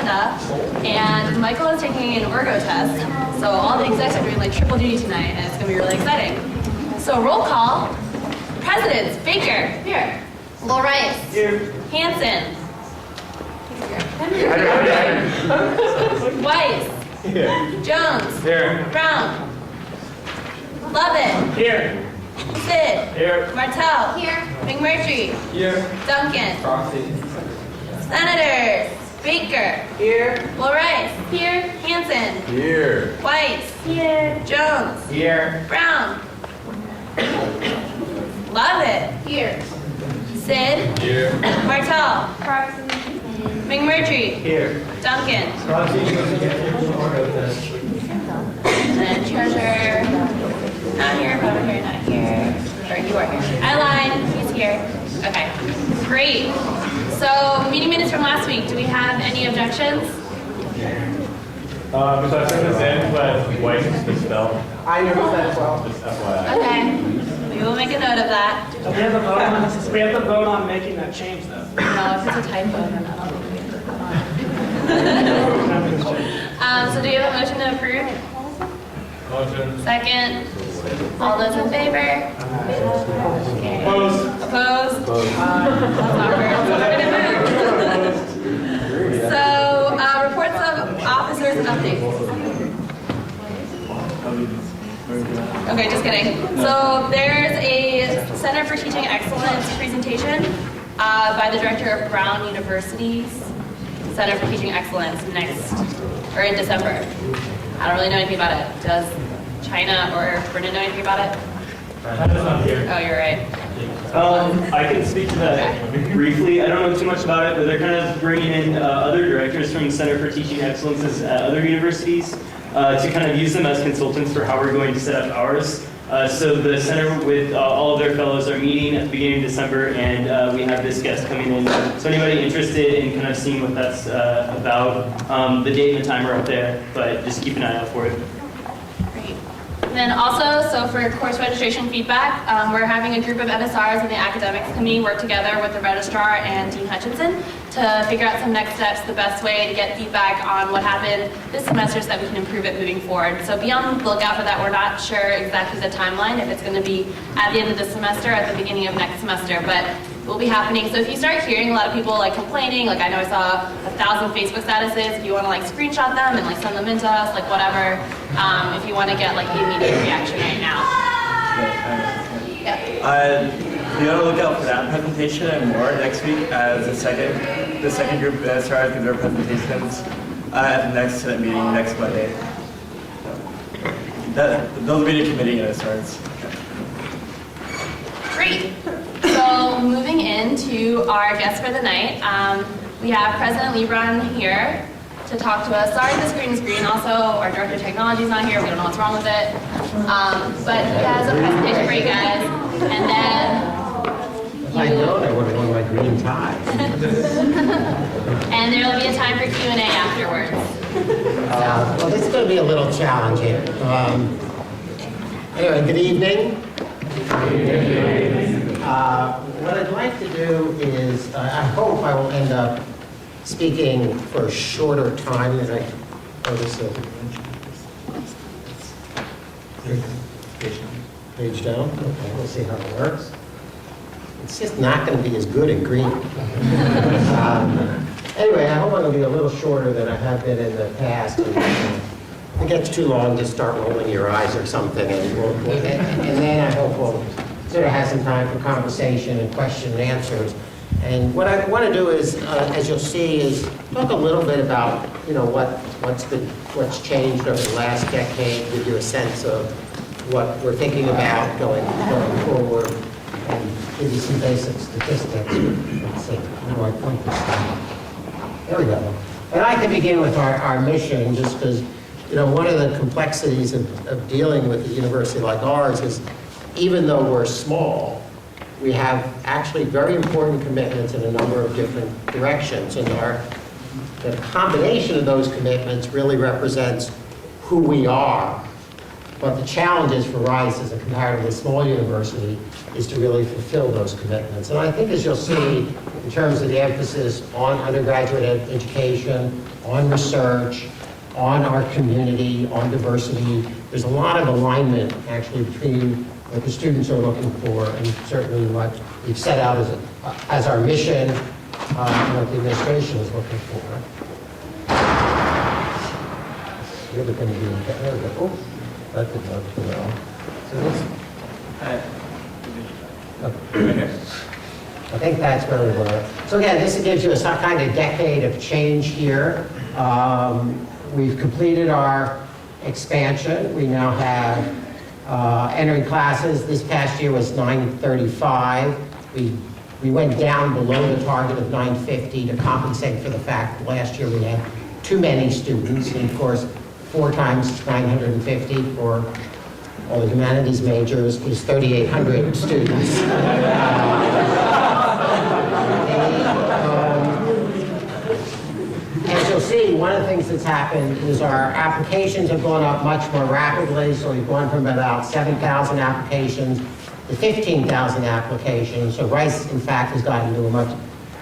agenda, and Michael is taking an orgo test, so all the execs are doing like triple duty tonight, and it's going to be really exciting. So roll call. Presidents, Baker. Here. Lil Rice. Here. Hanson. Weiss. Here. Jones. Here. Brown. Lovett. Here. Sid. Here. Martell. Here. McMurtry. Here. Duncan. Proxy. Senators. Baker. Here. Lil Rice. Here. Hanson. Here. Weiss. Here. Jones. Here. Brown. Lovett. Here. Sid. Here. Martell. Proxy. McMurtry. Here. Duncan. Proxy. And then Treasurer. Not here, but over here, not here. Or you are here. Eyeline, he's here. Okay, great. So, meeting minutes from last week. Do we have any objections? So I sent this in, but White is misspelled. I noticed that as well. Just FYI. Okay, we will make a note of that. We have to vote on making that change, though. No, if it's a typo, then I don't think we have to vote on it. So do you have a motion to approve? Motion. Second. All those in favor? Okay. Opposed. Opposed? That's awkward. So we're gonna move. So, reports of officers and updates. Okay, just kidding. So there's a Center for Teaching Excellence presentation by the director of Brown University's Center for Teaching Excellence in December. I don't really know anything about it. Does China or Brennan know anything about it? China's not here. Oh, you're right. I can speak to that briefly. I don't know too much about it, but they're kind of bringing in other directors from the Center for Teaching Excellences at other universities to kind of use them as consultants for how we're going to set up ours. So the center with all of their fellows are meeting at the beginning of December, and we have this guest coming in. So anybody interested in kind of seeing what that's about, the date and the time are up there, but just keep an eye out for it. Great. And then also, so for course registration feedback, we're having a group of NSRs and the academics committee work together with the registrar and Dean Hutchinson to figure out some next steps, the best way to get feedback on what happened this semester so that we can improve it moving forward. So be on the lookout for that. We're not sure exactly the timeline, if it's going to be at the end of this semester or at the beginning of next semester, but it will be happening. So if you start hearing a lot of people like complaining, like I know I saw 1,000 Facebook statuses, if you want to like screenshot them and like send them into us, like whatever, if you want to get like the immediate reaction right now. Yeah. Be on the lookout for that presentation and more next week as the second group of SRs give their presentations at the next Senate meeting next Monday. Those will be the committee SRs. Great. So moving into our guest for the night, we have President Leebron here to talk to us. Sorry the screen is green. Also, our Director of Technology is not here. We don't know what's wrong with it. But he has a presentation for you guys. And then I know I would have worn my green tie. and there will be a time for Q&A afterwards. Well, this is going to be a little challenging. Anyway, good evening. What I'd like to do is, I hope I will end up speaking for a shorter time than I. Oh, this is page down. Okay, we'll see how it works. It's just not going to be as good in green. Anyway, I hope I'm going to be a little shorter than I have been in the past. If it gets too long, just start rolling your eyes or something, and then I hope we'll sort of have some time for conversation and question and answers. And what I want to do is, as you'll see, is talk a little bit about, what's changed over the last decade, give you a sense of what we're thinking about going forward, and give you some basic statistics. Let's see, how do I point this down? There we go. And I can begin with our mission, just because, one of the complexities of dealing with a university like ours is, even though we're small, we have actually very important commitments in a number of different directions. And the combination of those commitments really represents who we are. But the challenges for Rice as a comparatively small university is to really fulfill those commitments. And I think, as you'll see, in terms of the emphasis on undergraduate education, on research, on our community, on diversity. There's a lot of alignment actually between what the students are looking for and certainly what we've set out as our mission and what the administration is looking for. It's really going to be, oh, that didn't work too well. So this, I think that's really where. So again, this gives you a kind of decade of change here. We've completed our expansion. We now have entering classes. This past year was 935. We went down below the target of 950 to compensate for the fact that last year we had too many students. And of course, 4 times 950 for all the humanities majors is 3,800 students. As you'll see, one of the things that's happened is our applications have gone up much more rapidly. So we've gone from about 7,000 applications to 15,000 applications. So Rice, in fact, has gotten to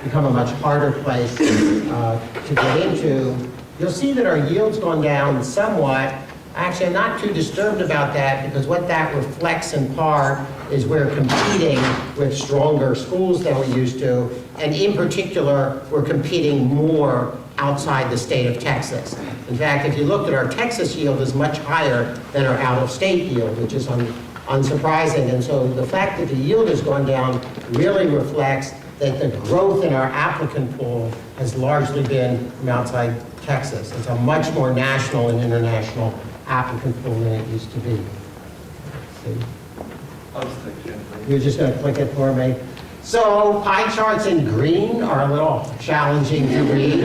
become a much harder place to get into. You'll see that our yield's gone down somewhat. Actually, I'm not too disturbed about that because what that reflects in part is we're competing with stronger schools than we used to. And in particular, we're competing more outside the state of Texas. In fact, if you looked at our Texas yield is much higher than our out-of-state yield, which is unsurprising. And so the fact that the yield has gone down really reflects that the growth in our applicant pool has largely been from outside Texas. It's a much more national and international applicant pool than it used to be. See? You're just going to click it for me. So pie charts in green are a little challenging to read.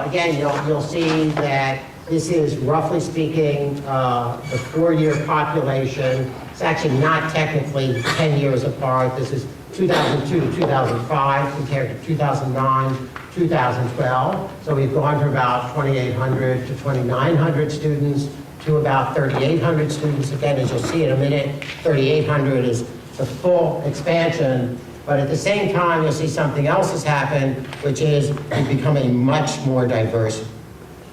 Again, you'll see that this is, roughly speaking, the 4-year population. It's actually not technically 10 years apart. This is 2002 to 2005 compared to 2009, 2012. So we've gone from about 2,800 to 2,900 students to about 3,800 students. Again, as you'll see in a minute, 3,800 is the full expansion. But at the same time, you'll see something else has happened, which is we've become a much more diverse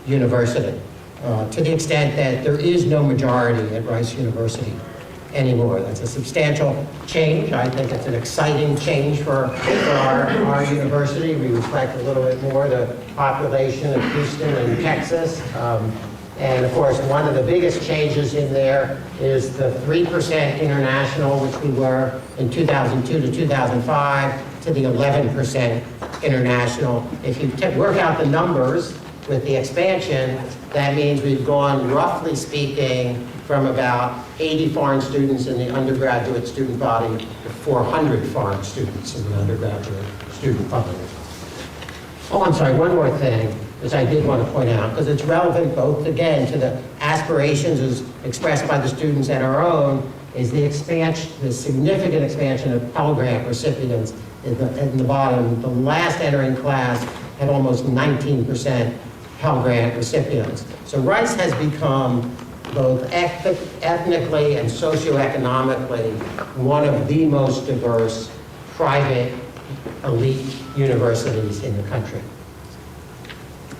university, to the extent that there is no majority at Rice University anymore. That's a substantial change. I think it's an exciting change for our university. We reflect a little bit more the population of Houston and Texas. And of course, one of the biggest changes in there is the 3% international, which we were in 2002 to 2005, to the 11% international. If you work out the numbers with the expansion, that means we've gone, roughly speaking, from about 80 foreign students in the undergraduate student body to 400 foreign students in the undergraduate student body. Oh, I'm sorry, one more thing, which I did want to point out, because it's relevant both, again, to the aspirations as expressed by the students and our own, is the expansion, the significant expansion of Pell Grant recipients in the bottom. The last entering class had almost 19% Pell Grant recipients. So Rice has become both ethnically and socioeconomically one of the most diverse private elite universities in the country.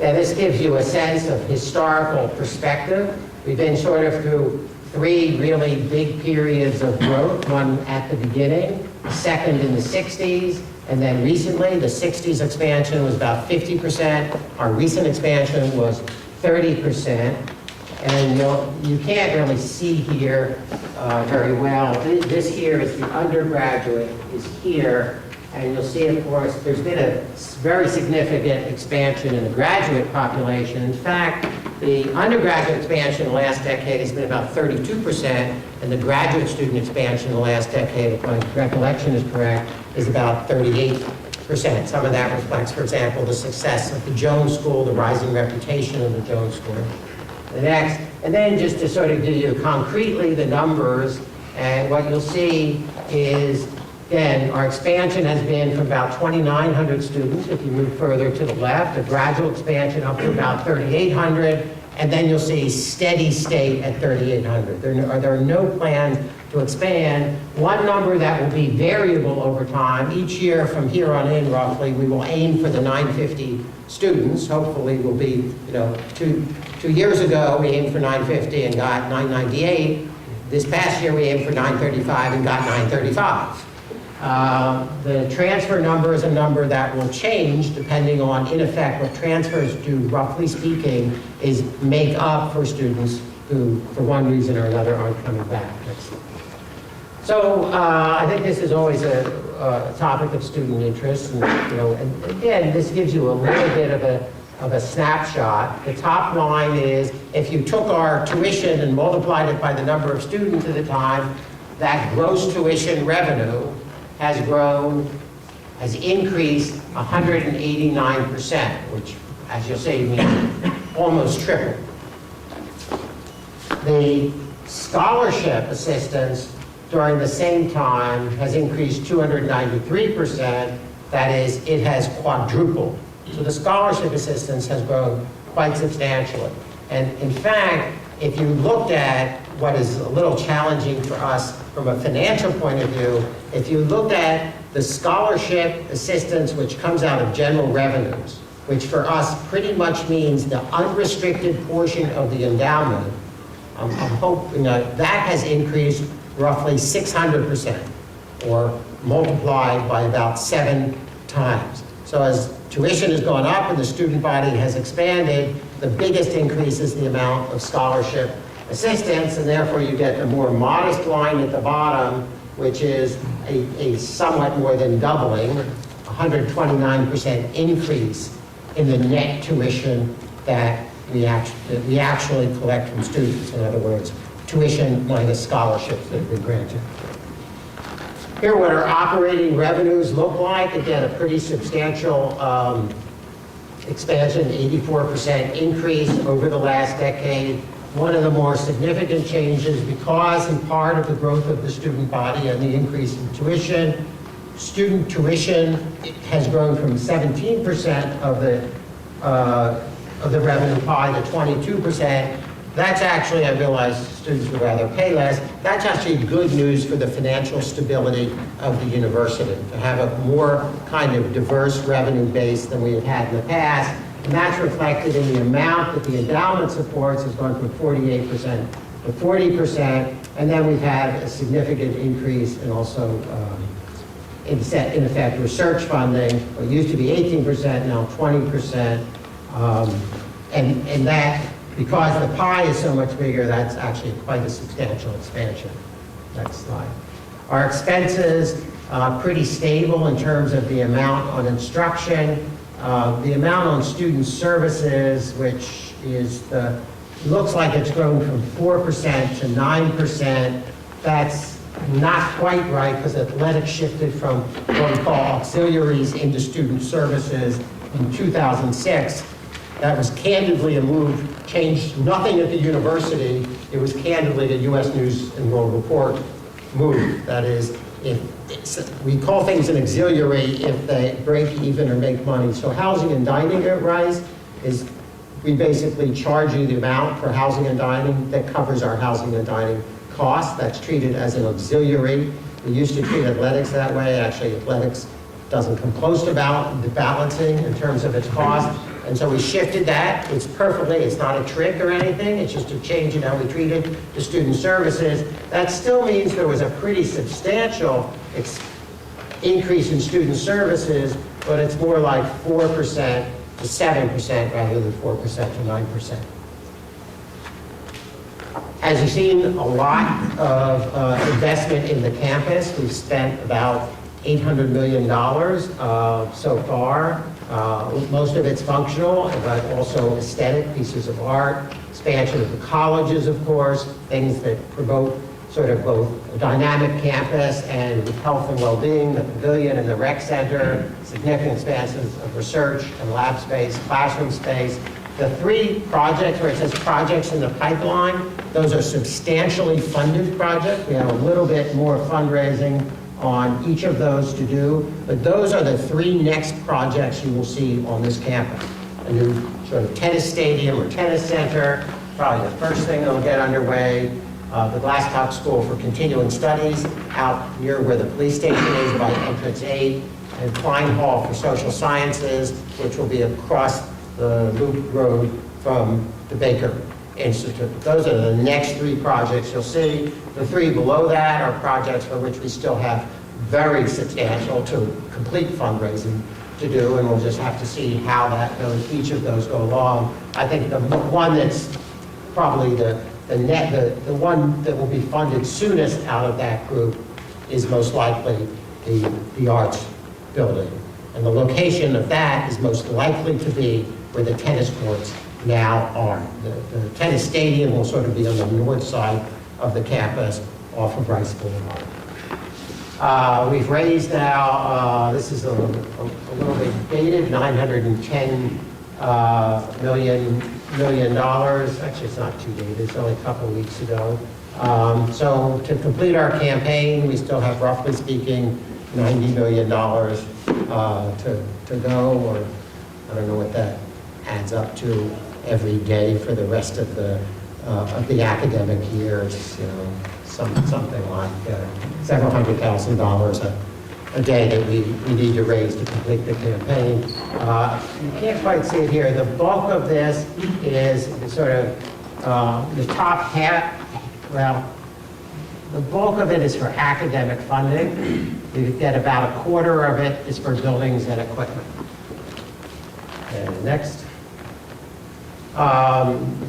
And this gives you a sense of historical perspective. We've been sort of through 3 really big periods of growth, one at the beginning, the second in the 60s, and then recently the 60s expansion was about 50%. Our recent expansion was 30%. And you can't really see here very well. This here is the undergraduate is here. And you'll see, of course, there's been a very significant expansion in the graduate population. In fact, the undergraduate expansion in the last decade has been about 32%, and the graduate student expansion in the last decade, if my recollection is correct, is about 38%. Some of that reflects, for example, the success of the Jones School, the rising reputation of the Jones School. The next, and then just to sort of give you concretely the numbers, and what you'll see is, again, our expansion has been from about 2,900 students, if you move further to the left, a gradual expansion up to about 3,800, and then you'll see steady state at 3,800. There are no plans to expand. One number that will be variable over time, each year from here on in roughly, we will aim for the 950 students. Hopefully we'll be, 2 years ago we aimed for 950 and got 998. This past year we aimed for 935 and got 935. The transfer number is a number that will change depending on, in effect, what transfers do, roughly speaking, is make up for students who, for one reason or another, aren't coming back. So I think this is always a topic of student interest, and, and again, this gives you a little bit of a snapshot. The top line is, if you took our tuition and multiplied it by the number of students at the time, that gross tuition revenue has increased 189%, which, as you'll see, means almost tripled. The scholarship assistance during the same time has increased 293%. That is, it has quadrupled. So the scholarship assistance has grown quite substantially. And in fact, if you looked at what is a little challenging for us from a financial point of view, if you looked at the scholarship assistance which comes out of general revenues, which for us pretty much means the unrestricted portion of the endowment, I'm hoping that has increased roughly 600%, or multiplied by about 7 times. So as tuition has gone up and the student body has expanded, the biggest increase is the amount of scholarship assistance, and therefore you get a more modest line at the bottom, which is a somewhat more than doubling, 129% increase in the net tuition that we actually collect from students. In other words, tuition minus scholarships that have been granted. Here are what our operating revenues look like. Again, a pretty substantial expansion, 84% increase over the last decade. One of the more significant changes, because in part of the growth of the student body and the increase in tuition, student tuition has grown from 17% of the revenue pie to 22%. That's actually, I realize students would rather pay less, that's actually good news for the financial stability of the university, to have a more kind of diverse revenue base than we have had in the past. And that's reflected in the amount that the endowment supports has gone from 48% to 40%, and then we've had a significant increase in also, in effect, research funding. It used to be 18%, now 20%, and that, because the pie is so much bigger, that's actually quite a substantial expansion. Next slide. Our expenses, pretty stable in terms of the amount on instruction. The amount on student services, which is looks like it's grown from 4% to 9%. That's not quite right, because athletics shifted from what we call auxiliaries into student services in 2006. That was candidly a move, changed nothing at the university. It was candidly a U.S. News and World Report move. That is, we call things an auxiliary if they break even or make money. So housing and dining at Rice is, we basically charge you the amount for housing and dining that covers our housing and dining costs. That's treated as an auxiliary. We used to treat athletics that way. Actually, athletics doesn't come close to balancing in terms of its cost. And so we shifted that. It's not a trick or anything. It's just a change in how we treated the student services. That still means there was a pretty substantial increase in student services, but it's more like 4% to 7% rather than 4% to 9%. As you've seen, a lot of investment in the campus. We've spent about $800 million so far. Most of it's functional, but also aesthetic pieces of art, expansion of the colleges, of course, things that promote sort of both a dynamic campus and health and well-being, the pavilion and the rec center, significant expansions of research and lab space, classroom space. The 3 projects where it says projects in the pipeline, those are substantially funded projects. We have a little bit more fundraising on each of those to do, but those are the 3 next projects you will see on this campus. A new sort of tennis stadium or tennis center, probably the first thing that'll get underway. The Glasscock School for Continuing Studies out near where the police station is by entrance 8, and Klein Hall for Social Sciences, which will be across the Loop Road from the Baker Institute. Those are the next 3 projects you'll see. The 3 below that are projects for which we still have very substantial to complete fundraising to do, and we'll just have to see how each of those go along. I think the one that's probably the one that will be funded soonest out of that group is most likely the arts building. And the location of that is most likely to be where the tennis courts now are. The tennis stadium will sort of be on the north side of the campus off of Rice Boulevard. We've raised now, this is a little bit dated, $910 million. Actually, it's not too dated, it's only a couple of weeks ago. So to complete our campaign, we still have, roughly speaking, $90 million to go, or I don't know what that adds up to every day for the rest of the academic year. It's, something like several $100,000 a day that we need to raise to complete the campaign. You can't quite see it here. The bulk of this is sort of the top half. Well, the bulk of it is for academic funding. You get about a quarter of it is for buildings and equipment. And next.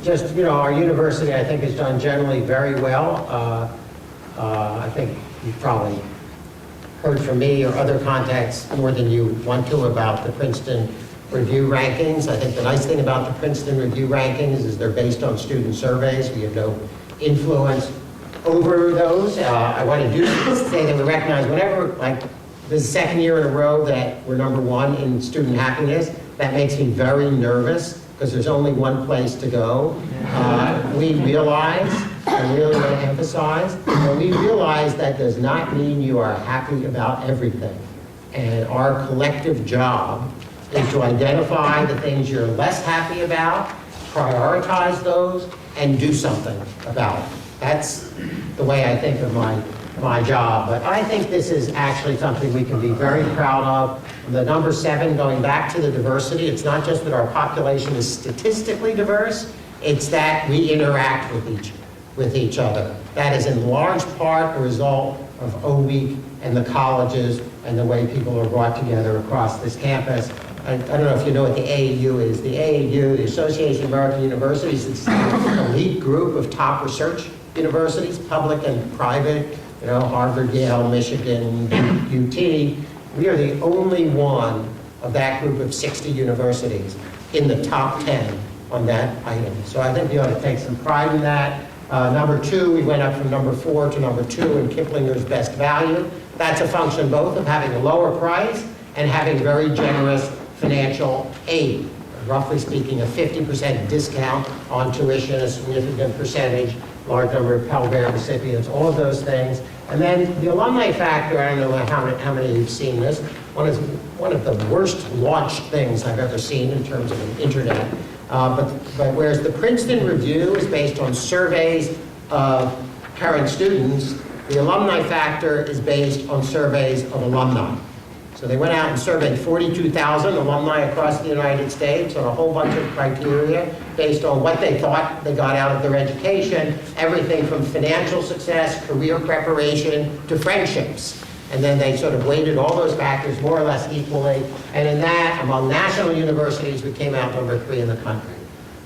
Just, our university, I think, has done generally very well. I think you've probably heard from me or other contacts more than you want to about the Princeton Review rankings. I think the nice thing about the Princeton Review rankings is they're based on student surveys. We have no influence over those. I want to say that we recognize whenever, like, this is the second year in a row that we're #1 in student happiness. That makes me very nervous because there's only one place to go. We realize, I really want to emphasize, that we realize that does not mean you are happy about everything. And our collective job is to identify the things you're less happy about, prioritize those, and do something about it. That's the way I think of my job. But I think this is actually something we can be very proud of. The number 7, going back to the diversity, it's not just that our population is statistically diverse, it's that we interact with each other. That is in large part a result of O Week and the colleges and the way people are brought together across this campus. I don't know if you know what the AAU is. The AAU, the Association of American Universities, is an elite group of top research universities, public and private, Harvard, Yale, Michigan, UT. We are the only one of that group of 60 universities in the top 10 on that item. So I think you ought to take some pride in that. Number 2, we went up from number 4 to number 2 in Kiplinger's best value. That's a function both of having a lower price and having very generous financial aid. Roughly speaking, a 50% discount on tuition, a significant percentage, large number of Pell Grant recipients, all of those things. And then the alumni factor, I don't know how many of you have seen this, one of the worst launched things I've ever seen in terms of the internet. But whereas the Princeton Review is based on surveys of current students, the alumni factor is based on surveys of alumni. So they went out and surveyed 42,000 alumni across the United States on a whole bunch of criteria based on what they thought they got out of their education, everything from financial success, career preparation, to friendships. And then they sort of weighted all those factors more or less equally. And in that, among national universities, we came out number 3 in the country.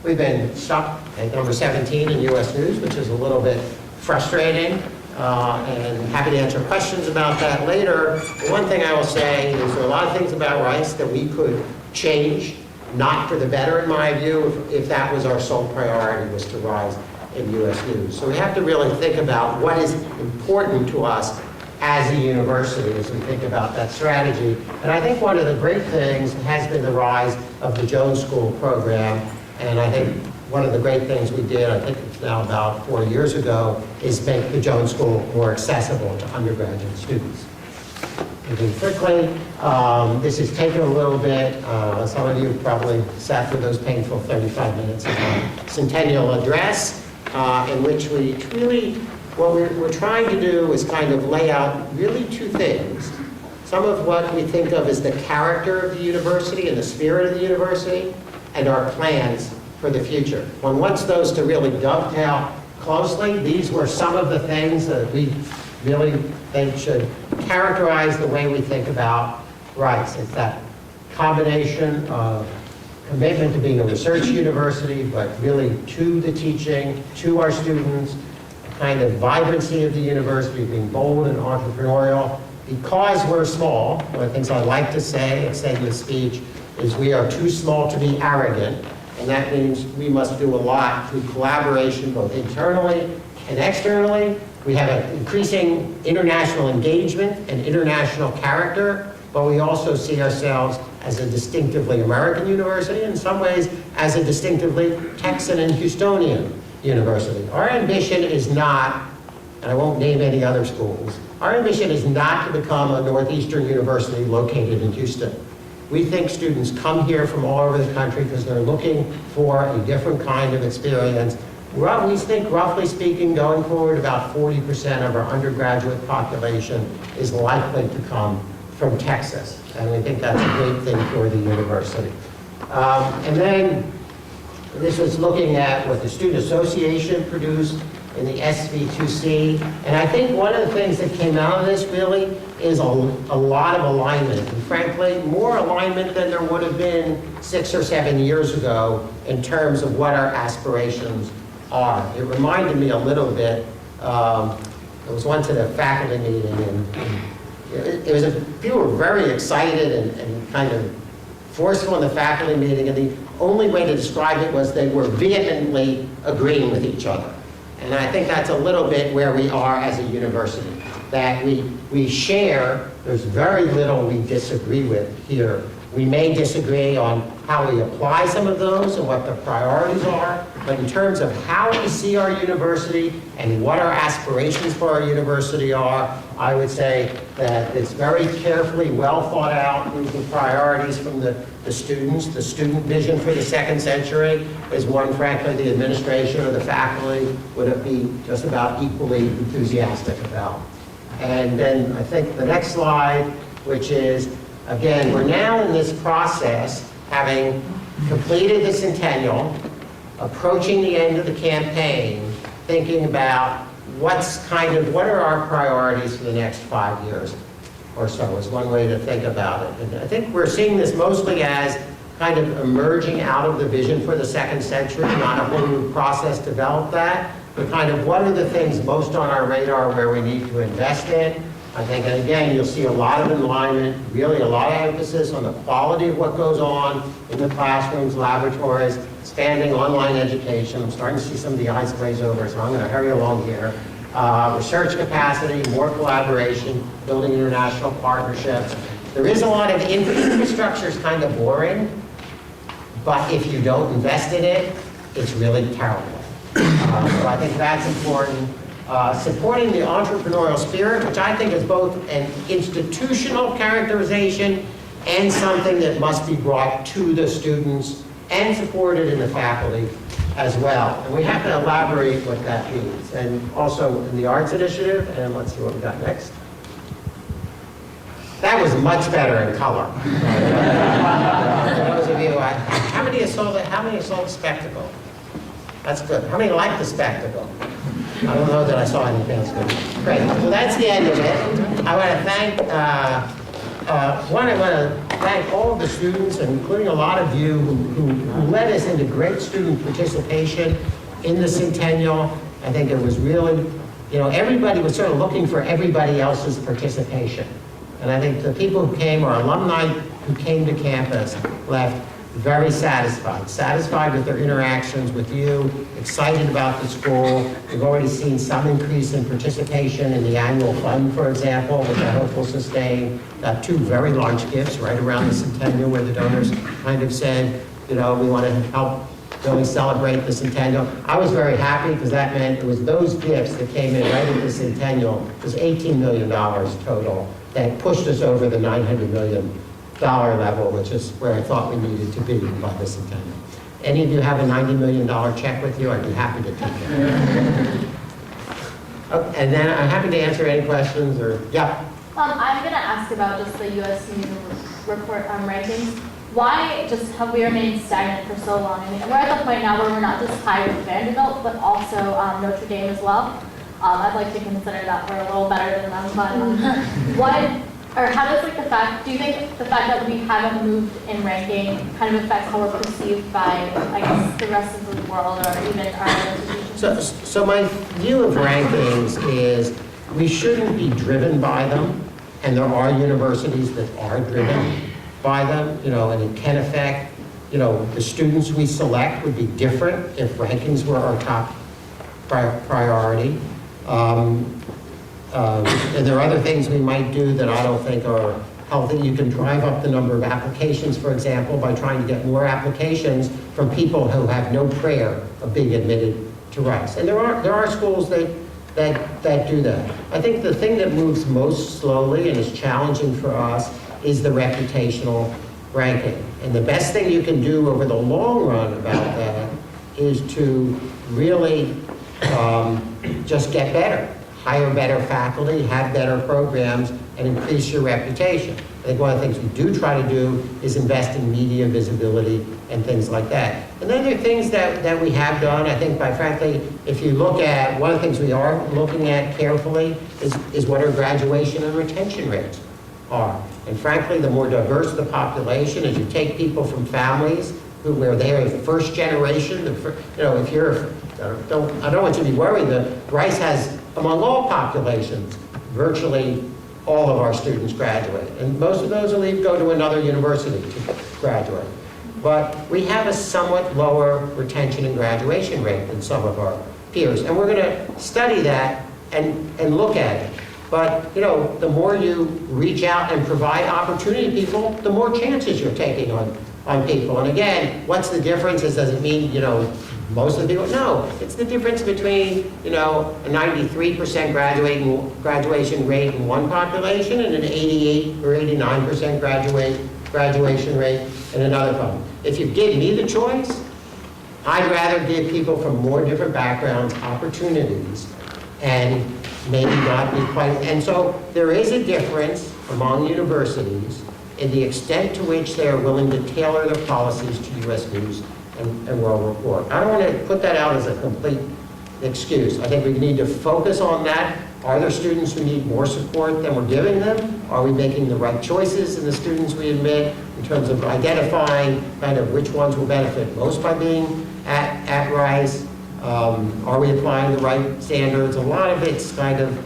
We've been stuck at number 17 in U.S. News, which is a little bit frustrating. And happy to answer questions about that later. The one thing I will say is there are a lot of things about Rice that we could change, not for the better in my view, if that was our sole priority, was to rise in U.S. News. So we have to really think about what is important to us as a university as we think about that strategy. And I think one of the great things has been the rise of the Jones School program. And I think one of the great things we did, I think it's now about 4 years ago, is make the Jones School more accessible to undergraduate students. moving quickly. This is taken a little bit. Some of you probably sat through those painful 35 minutes of my centennial address, in which we really, what we're trying to do is kind of lay out really two things. Some of what we think of as the character of the university and the spirit of the university, and our plans for the future. One wants those to really dovetail closely. These were some of the things that we really think should characterize the way we think about Rice. It's that combination of commitment to being a research university, but really to the teaching, to our students, a kind of vibrancy of the university, being bold and entrepreneurial. Because we're small, one of the things I like to say, I've said in the speech, is we are too small to be arrogant, and that means we must do a lot through collaboration, both internally and externally. We have an increasing international engagement and international character, but we also see ourselves as a distinctively American university, in some ways as a distinctively Texan and Houstonian university. Our ambition is not, and I won't name any other schools, our ambition is not to become a Northeastern university located in Houston. We think students come here from all over the country because they're looking for a different kind of experience. We think, roughly speaking, going forward, about 40% of our undergraduate population is likely to come from Texas. And we think that's a great thing for the university. And then this was looking at what the Student Association produced in the SV2C. And I think one of the things that came out of this really is a lot of alignment. And frankly, more alignment than there would have been 6 or 7 years ago in terms of what our aspirations are. It reminded me a little bit, I was once at a faculty meeting, and people were very excited and kind of forceful in the faculty meeting, and the only way to describe it was they were vehemently agreeing with each other. And I think that's a little bit where we are as a university, that we share, there's very little we disagree with here. We may disagree on how we apply some of those and what the priorities are, but in terms of how we see our university and what our aspirations for our university are, I would say that it's very carefully, well thought out. These are priorities from the students. The student vision for the second century is one, frankly, the administration or the faculty would be just about equally enthusiastic about. And then I think the next slide, which is, again, we're now in this process, having completed the centennial, approaching the end of the campaign, thinking about what are our priorities for the next 5 years or so, is one way to think about it. And I think we're seeing this mostly as kind of emerging out of the vision for the second century, not a whole new process developed that, but kind of what are the things most on our radar where we need to invest in. I think, and again, you'll see a lot of alignment, really a lot of emphasis on the quality of what goes on in the classrooms, laboratories, expanding online education. I'm starting to see some of the eyes glaze over, so I'm going to hurry along here. Research capacity, more collaboration, building international partnerships. There is a lot of infrastructure is kind of boring, but if you don't invest in it, it's really terrible. So I think that's important. Supporting the entrepreneurial spirit, which I think is both an institutional characterization and something that must be brought to the students and supported in the faculty as well. And we have to elaborate what that means. And also in the Arts Initiative, and let's see what we got next. That was much better in color. For those of you, how many saw the spectacle? That's good. How many like the spectacle? I don't know that I saw anything else good. Great. So that's the end of it. I want to thank all of the students, including a lot of you who led us into great student participation in the centennial. I think it was really, everybody was sort of looking for everybody else's participation. And I think the people who came, our alumni who came to campus, left very satisfied with their interactions with you, excited about the school. We've already seen some increase in participation in the annual fund, for example, which I hope will sustain. Got 2 very large gifts right around the centennial where the donors kind of said, we want to help really celebrate the centennial. I was very happy because that meant it was those gifts that came in right at the centennial. It was $18 million total that pushed us over the $900 million level, which is where I thought we needed to be by the centennial. Any of you have a $90 million check with you? I'd be happy to take it. Okay, and then I'm happy to answer any questions or, yeah. I'm going to ask about just the U.S. News report rankings. Why just have we remained stagnant for so long? I mean, we're at the point now where we're not just tied with Vanderbilt, but also Notre Dame as well. I'd like to consider that we're a little better than them, but what, or how does like the fact, do you think the fact that we haven't moved in ranking kind of affects how we're perceived by, I guess, the rest of the world or even our institutions? So my view of rankings is we shouldn't be driven by them, and there are universities that are driven by them, you know, and it can affect, you know, the students we select would be different if rankings were our top priority. And there are other things we might do that I don't think are healthy. You can drive up the number of applications, for example, by trying to get more applications from people who have no prayer of being admitted to Rice. And there are schools that do that. I think the thing that moves most slowly and is challenging for us is the reputational ranking. And the best thing you can do over the long run about that is to really just get better, hire better faculty, have better programs, and increase your reputation. I think one of the things we do try to do is invest in media visibility and things like that. And then there are things that we have done. I think, quite frankly, if you look at, one of the things we are looking at carefully is what our graduation and retention rates are. And frankly, the more diverse the population, as you take people from families where they are the first generation, you know, if you're, I don't want you to be worried that Rice has, among all populations, virtually all of our students graduate. And most of those will go to another university to graduate. But we have a somewhat lower retention and graduation rate than some of our peers. And we're going to study that and look at it. But, you know, the more you reach out and provide opportunity to people, the more chances you're taking on people. And again, what's the difference? Does it mean, you know, most of the people? No, it's the difference between, you know, a 93% graduation rate in one population and an 88 or 89% graduation rate in another one. If you give me the choice, I'd rather give people from more different backgrounds opportunities and maybe not be quite, and so there is a difference among universities in the extent to which they are willing to tailor their policies to U.S. News and World Report. I don't want to put that out as a complete excuse. I think we need to focus on that. Are there students who need more support than we're giving them? Are we making the right choices in the students we admit in terms of identifying kind of which ones will benefit most by being at Rice? Are we applying the right standards? A lot of it's kind of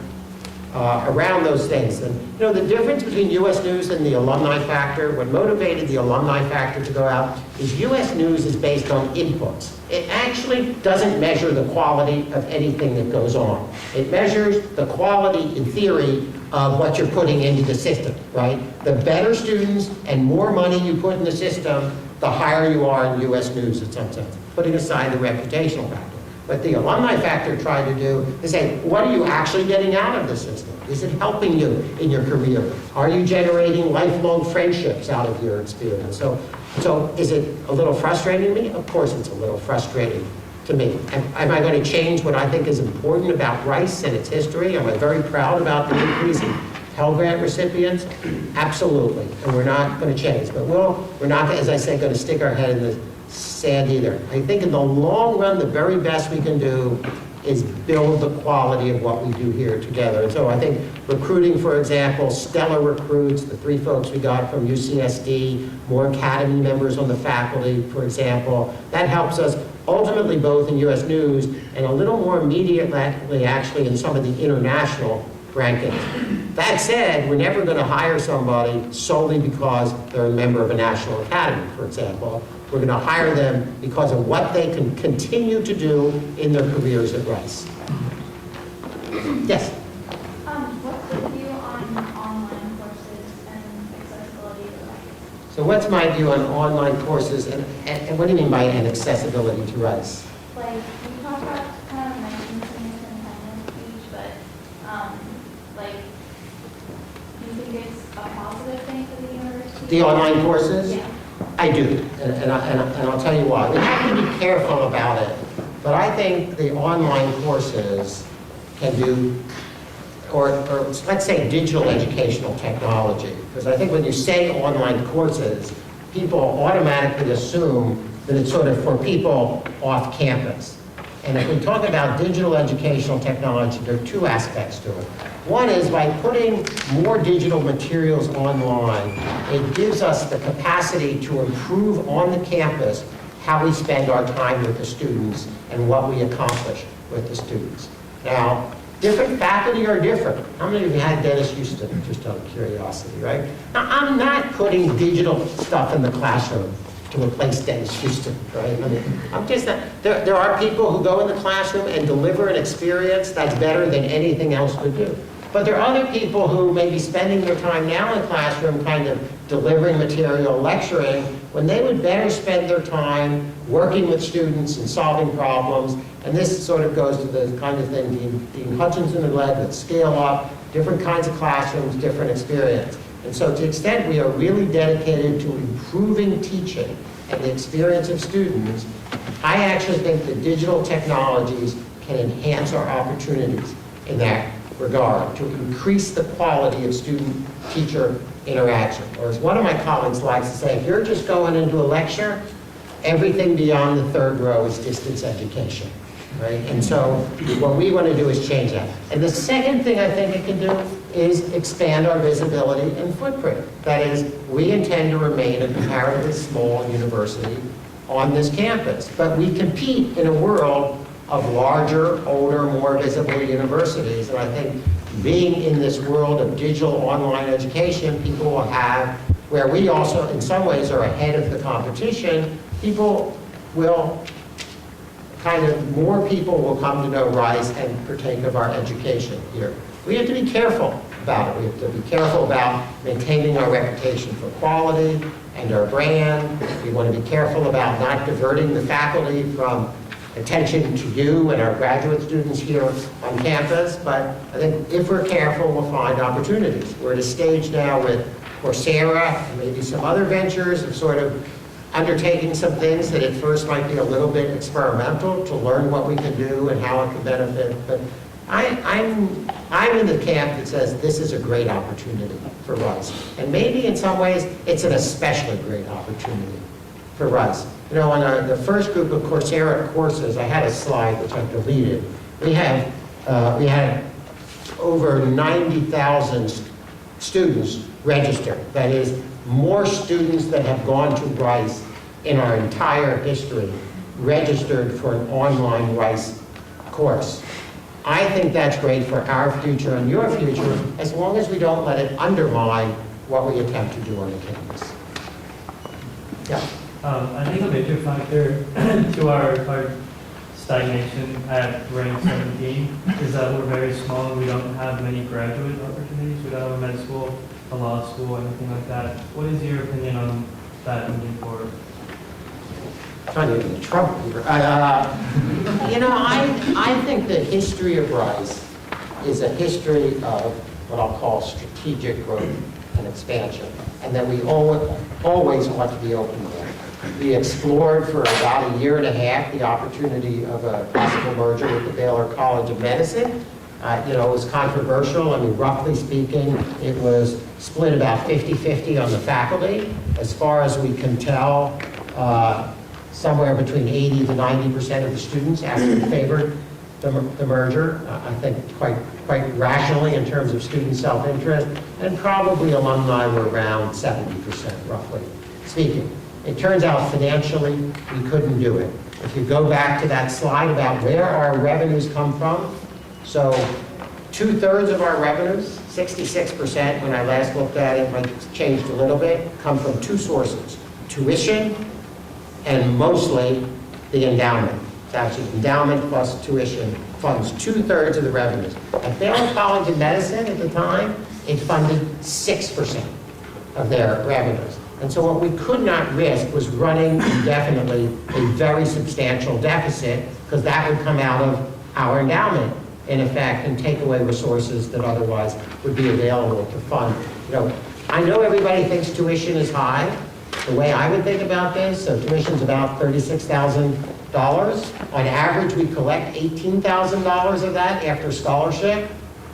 around those things. And you know, the difference between U.S. News and the alumni factor, what motivated the alumni factor to go out is U.S. News is based on inputs. It actually doesn't measure the quality of anything that goes on. It measures the quality, in theory, of what you're putting into the system, right? The better students and more money you put in the system, the higher you are in U.S. News in some sense, putting aside the reputational factor. What the alumni factor tried to do is say, what are you actually getting out of the system? Is it helping you in your career? Are you generating lifelong friendships out of your experience? So is it a little frustrating to me? Of course it's a little frustrating to me. Am I going to change what I think is important about Rice and its history? Am I very proud about the increase in Pell Grant recipients? Absolutely, and we're not going to change. But we're not, as I say, going to stick our head in the sand either. I think in the long run, the very best we can do is build the quality of what we do here together. And so I think recruiting, for example, stellar recruits, the 3 folks we got from UCSD, more academy members on the faculty, for example, that helps us ultimately both in U.S. News and a little more immediately actually in some of the international rankings. That said, we're never going to hire somebody solely because they're a member of a national academy, for example. We're going to hire them because of what they can continue to do in their careers at Rice. Yes? What's the view on online courses and accessibility to So what's my view on online courses, and what do you mean by an accessibility to RISE? Like, you talked about kind of mentioning things in the speech, but, like, do you think it's a positive thing for the university? The online courses? Yeah. I do, and I'll tell you why. We have to be careful about it, but I think the online courses can do, or let's say digital educational technology, because I think when you say online courses, people automatically assume that it's sort of for people off campus. And if we talk about digital educational technology, there are two aspects to it. One is by putting more digital materials online, it gives us the capacity to improve on the campus how we spend our time with the students and what we accomplish with the students. Now, different faculty are different. How many of you had Dennis Houston, just out of curiosity, right? Now, I'm not putting digital stuff in the classroom to replace Dennis Houston, right? I mean, I'm just not, there are people who go in the classroom and deliver an experience that's better than anything else would do. But there are other people who may be spending their time now in the classroom kind of delivering material, lecturing, when they would better spend their time working with students and solving problems. And this sort of goes to the kind of thing Dean Hutchinson had led with Scale Up, different kinds of classrooms, different experience. And so to the extent we are really dedicated to improving teaching and the experience of students, I actually think that digital technologies can enhance our opportunities in that regard, to increase the quality of student-teacher interaction. Or as one of my colleagues likes to say, if you're just going into a lecture, everything beyond the third row is distance education, right? And so what we want to do is change that. And the second thing I think it can do is expand our visibility and footprint. That is, we intend to remain a comparatively small university on this campus, but we compete in a world of larger, older, more visible universities. And I think being in this world of digital online education, people will have, where we also in some ways are ahead of the competition, people will more people will come to know RISE and partake of our education here. We have to be careful about it. We have to be careful about maintaining our reputation for quality and our brand. We want to be careful about not diverting the faculty from attention to you and our graduate students here on campus, but I think if we're careful, we'll find opportunities. We're at a stage now with Coursera and maybe some other ventures of sort of undertaking some things that at first might be a little bit experimental to learn what we can do and how it can benefit. But I'm in the camp that says this is a great opportunity for RISE. And maybe in some ways, it's an especially great opportunity for RISE. You know, on the first group of Coursera courses, I had a slide which I deleted. We had over 90,000 students registered. That is, more students that have gone to RISE in our entire history registered for an online RISE course. I think that's great for our future and your future, as long as we don't let it undermine what we attempt to do on the campus. Yeah. I think a major factor to our stagnation at rank 17 is that we're very small and we don't have many graduate opportunities. We don't have a med school, a law school, anything like that. What is your opinion on that moving forward? Trying to get in trouble here. You know, I think the history of RISE is a history of what I'll call strategic growth and expansion, and that we always want to be open to that. We explored for about a year and a half the opportunity of a possible merger with the Baylor College of Medicine. You know, it was controversial. I mean, roughly speaking, it was split about 50-50 on the faculty. As far as we can tell, somewhere between 80 to 90% of the students actually favored the merger. I think quite rationally in terms of student self-interest, and probably alumni were around 70%, roughly speaking. It turns out financially, we couldn't do it. If you go back to that slide about where our revenues come from, so 2/3 of our revenues, 66% when I last looked at it, might have changed a little bit, come from two sources: tuition and mostly the endowment. It's actually endowment plus tuition funds 2/3 of the revenues. At Baylor College of Medicine at the time, it funded 6% of their revenues. And so what we could not risk was running indefinitely a very substantial deficit, because that would come out of our endowment, in effect, and take away resources that otherwise would be available to fund. I know everybody thinks tuition is high. The way I would think about this, so tuition's about $36,000. On average, we collect $18,000 of that after scholarship.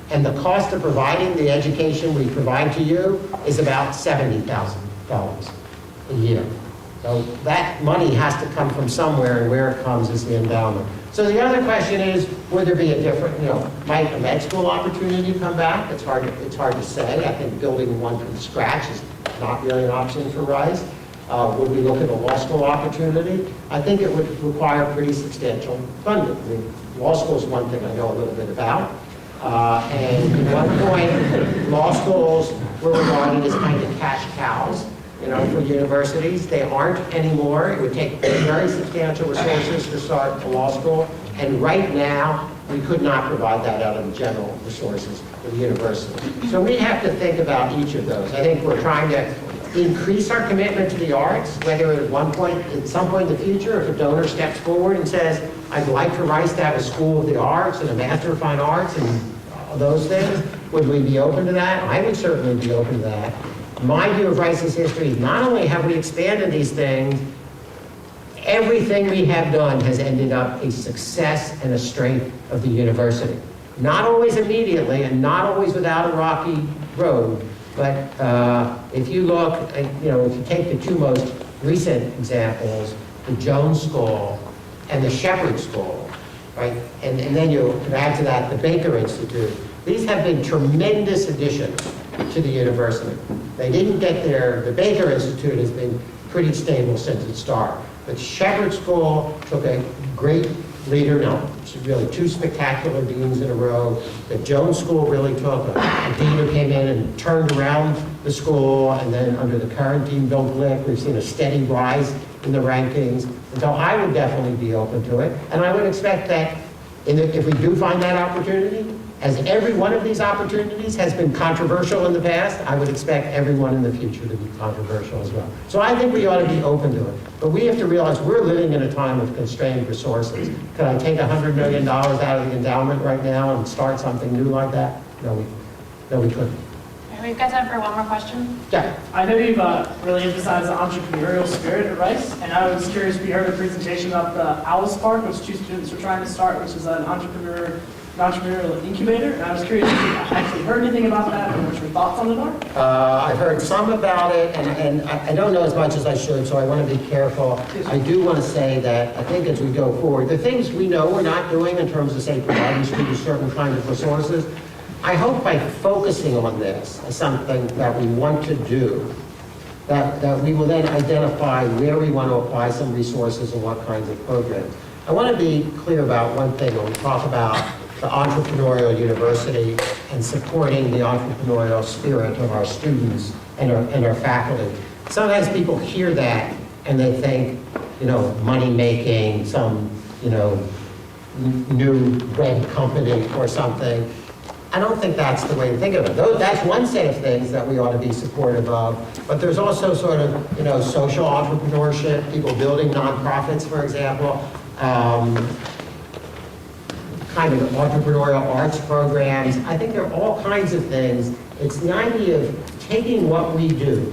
And the cost of providing the education we provide to you is about $70,000 a year. So that money has to come from somewhere, and where it comes is the endowment. So the other question is, would there be a different, might a med school opportunity come back? It's hard to say. I think building one from scratch is not really an option for Rice. Would we look at a law school opportunity? I think it would require pretty substantial funding. I mean, law school is one thing I know a little bit about. And at one point, law schools were regarded as kind of cash cows, for universities. They aren't anymore. It would take very substantial resources to start a law school. And right now, we could not provide that out of the general resources of the university. So we have to think about each of those. I think we're trying to increase our commitment to the arts, whether at some point in the future, if a donor steps forward and says, I'd like for Rice to have a school of the arts and a Master of Fine Arts and those things, would we be open to that? I would certainly be open to that. My view of Rice's history is not only have we expanded these things, everything we have done has ended up a success and a strength of the university. Not always immediately and not always without a rocky road, but if you look, if you take the two most recent examples, the Jones School and the Shepherd School, right? And then you can add to that the Baker Institute. These have been tremendous additions to the university. They didn't get there. The Baker Institute has been pretty stable since its start. But Shepherd School took a great leader, really two spectacular deans in a row. The Jones School really took a dean who came in and turned around the school, and then under the current dean, Bill Glick, we've seen a steady rise in the rankings. And so I would definitely be open to it. And I would expect that if we do find that opportunity, as every one of these opportunities has been controversial in the past, I would expect every one in the future to be controversial as well. So I think we ought to be open to it. But we have to realize we're living in a time of constrained resources. Could I take $100 million out of the endowment right now and start something new like that? No, we couldn't. We've got time for one more question. Yeah. I know you've really emphasized the entrepreneurial spirit at Rice, and I was curious if you heard a presentation about the Owl Spark, which two students were trying to start, which is an entrepreneurial incubator, and I was curious if you actually heard anything about that and what your thoughts on it are? I've heard some about it, and I don't know as much as I should, so I want to be careful. I do want to say that I think as we go forward, the things we know we're not doing in terms of, say, providing students certain kinds of resources, I hope by focusing on this as something that we want to do, that we will then identify where we want to apply some resources and what kinds of programs. I want to be clear about one thing when we talk about the entrepreneurial university and supporting the entrepreneurial spirit of our students and our faculty. Sometimes people hear that and they think, money making, some, new web company or something. I don't think that's the way to think of it. That's one set of things that we ought to be supportive of, but there's also sort of, social entrepreneurship, people building nonprofits, for example, kind of entrepreneurial arts programs. I think there are all kinds of things. It's the idea of taking what we do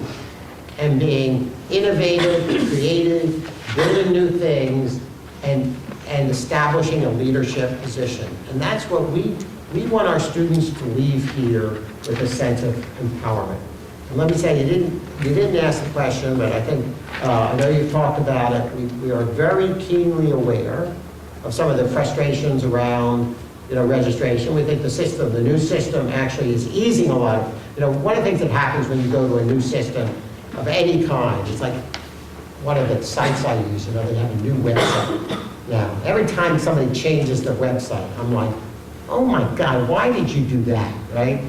and being innovative, creative, building new things, and establishing a leadership position. And that's what we want our students to leave here with a sense of empowerment. And let me say, you didn't ask the question, but I think, I know you've talked about it. We are very keenly aware of some of the frustrations around, registration. We think the new system actually is easing a lot of, one of the things that happens when you go to a new system of any kind, it's like one of the sites I use, they have a new website now. Every time somebody changes their website, I'm like, oh my God, why did you do that, right?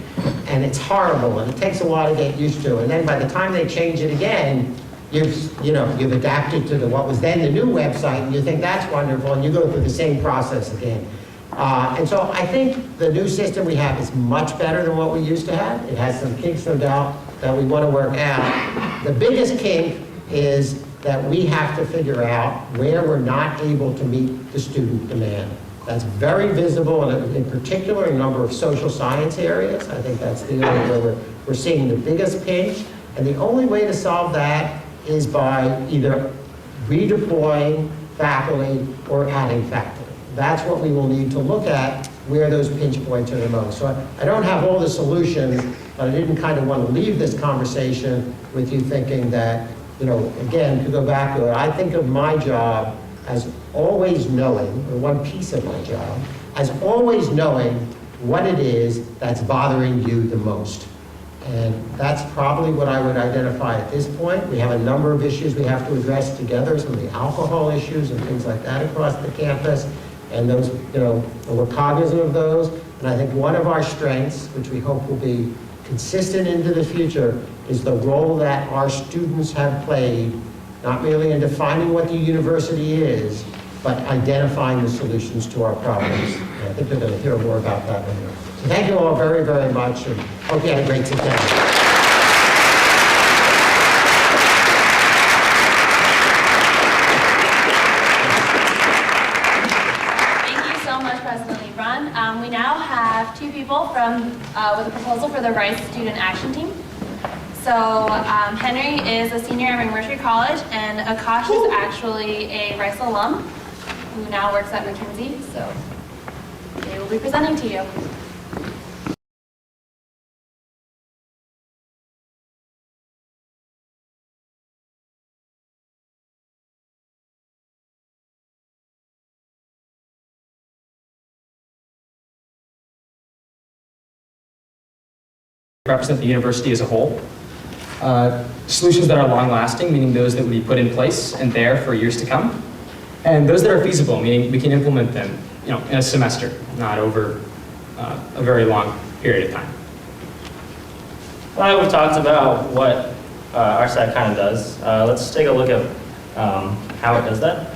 And it's horrible, and it takes a while to get used to. And then by the time they change it again, you've adapted to what was then the new website, and you think that's wonderful, and you go through the same process again. And so I think the new system we have is much better than what we used to have. It has some kinks, no doubt, that we want to work out. The biggest kink is that we have to figure out where we're not able to meet the student demand. That's very visible, in particular, in a number of social science areas. I think that's the area where we're seeing the biggest pinch. And the only way to solve that is by either redeploying faculty or adding faculty. That's what we will need to look at, where those pinch points are the most. So I don't have all the solutions, but I didn't kind of want to leave this conversation with you thinking that, you know, again, to go back to it, I think of my job as always knowing, or one piece of my job, as always knowing what it is that's bothering you the most. And that's probably what I would identify at this point. We have a number of issues we have to address together, some of the alcohol issues and things like that across the campus. And those, you know, we're cognizant of those. And I think one of our strengths, which we hope will be consistent into the future, is the role that our students have played, not merely in defining what the university is, but identifying the solutions to our problems. And I think we're going to hear more about that later. So thank you all very, very much, and hope you had a great September. Leebron. We now have two people from with a proposal for the Rice Student Action Team. So Henry is a senior at McMurtry College, and Akash is actually a Rice alum who now works at McKinsey. So they will be presenting to you. Represent the university as a whole. Solutions that are long-lasting, meaning those that will be put in place and there for years to come. And those that are feasible, meaning we can implement them, you know, in a semester, not over a very long period of time. Well, we've talked about what RSAT kind of does. Let's take a look at how it does that.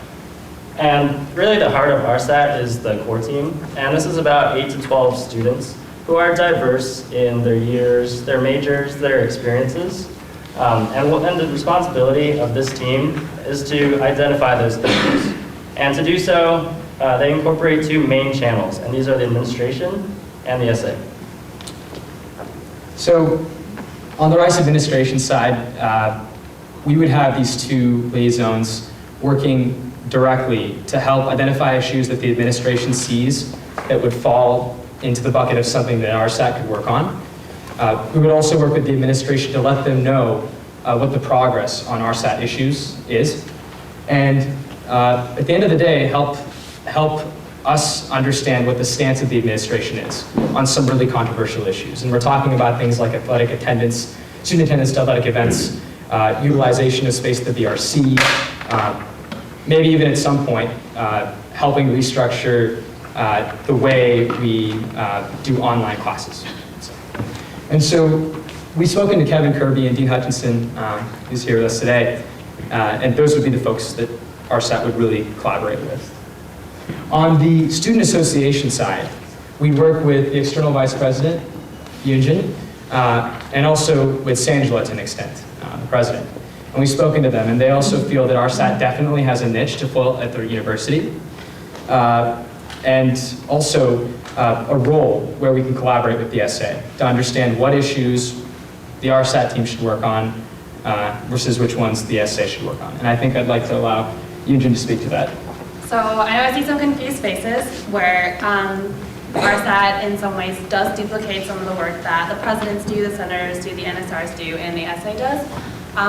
And really the heart of RSAT is the core team. And this is about 8 to 12 students who are diverse in their years, their majors, their experiences. And the responsibility of this team is to identify those things. And to do so, they incorporate two main channels, and these are the administration and the essay. So on the Rice administration side, we would have these two liaisons working directly to help identify issues that the administration sees that would fall into the bucket of something that RSAT could work on. We would also work with the administration to let them know what the progress on RSAT issues is. And at the end of the day, help us understand what the stance of the administration is on some really controversial issues. And we're talking about things like athletic attendance, student attendance to athletic events, utilization of space at the VRC, maybe even at some point helping restructure the way we do online classes. And so we've spoken to Kevin Kirby and Dean Hutchinson, who's here with us today, and those would be the folks that RSAT would really collaborate with. On the student association side, we work with the external vice president, Yunjin, and also with Sangela to an extent, the president. And we've spoken to them, and they also feel that RSAT definitely has a niche to fill at their university. And also a role where we can collaborate with the SA to understand what issues the RSAT team should work on versus which ones the SA should work on. And I think I'd like to allow Yunjin to speak to that. So I know I see some confused faces where RSAT in some ways does duplicate some of the work that the presidents do, the senators do, the NSRs do, and the SA does.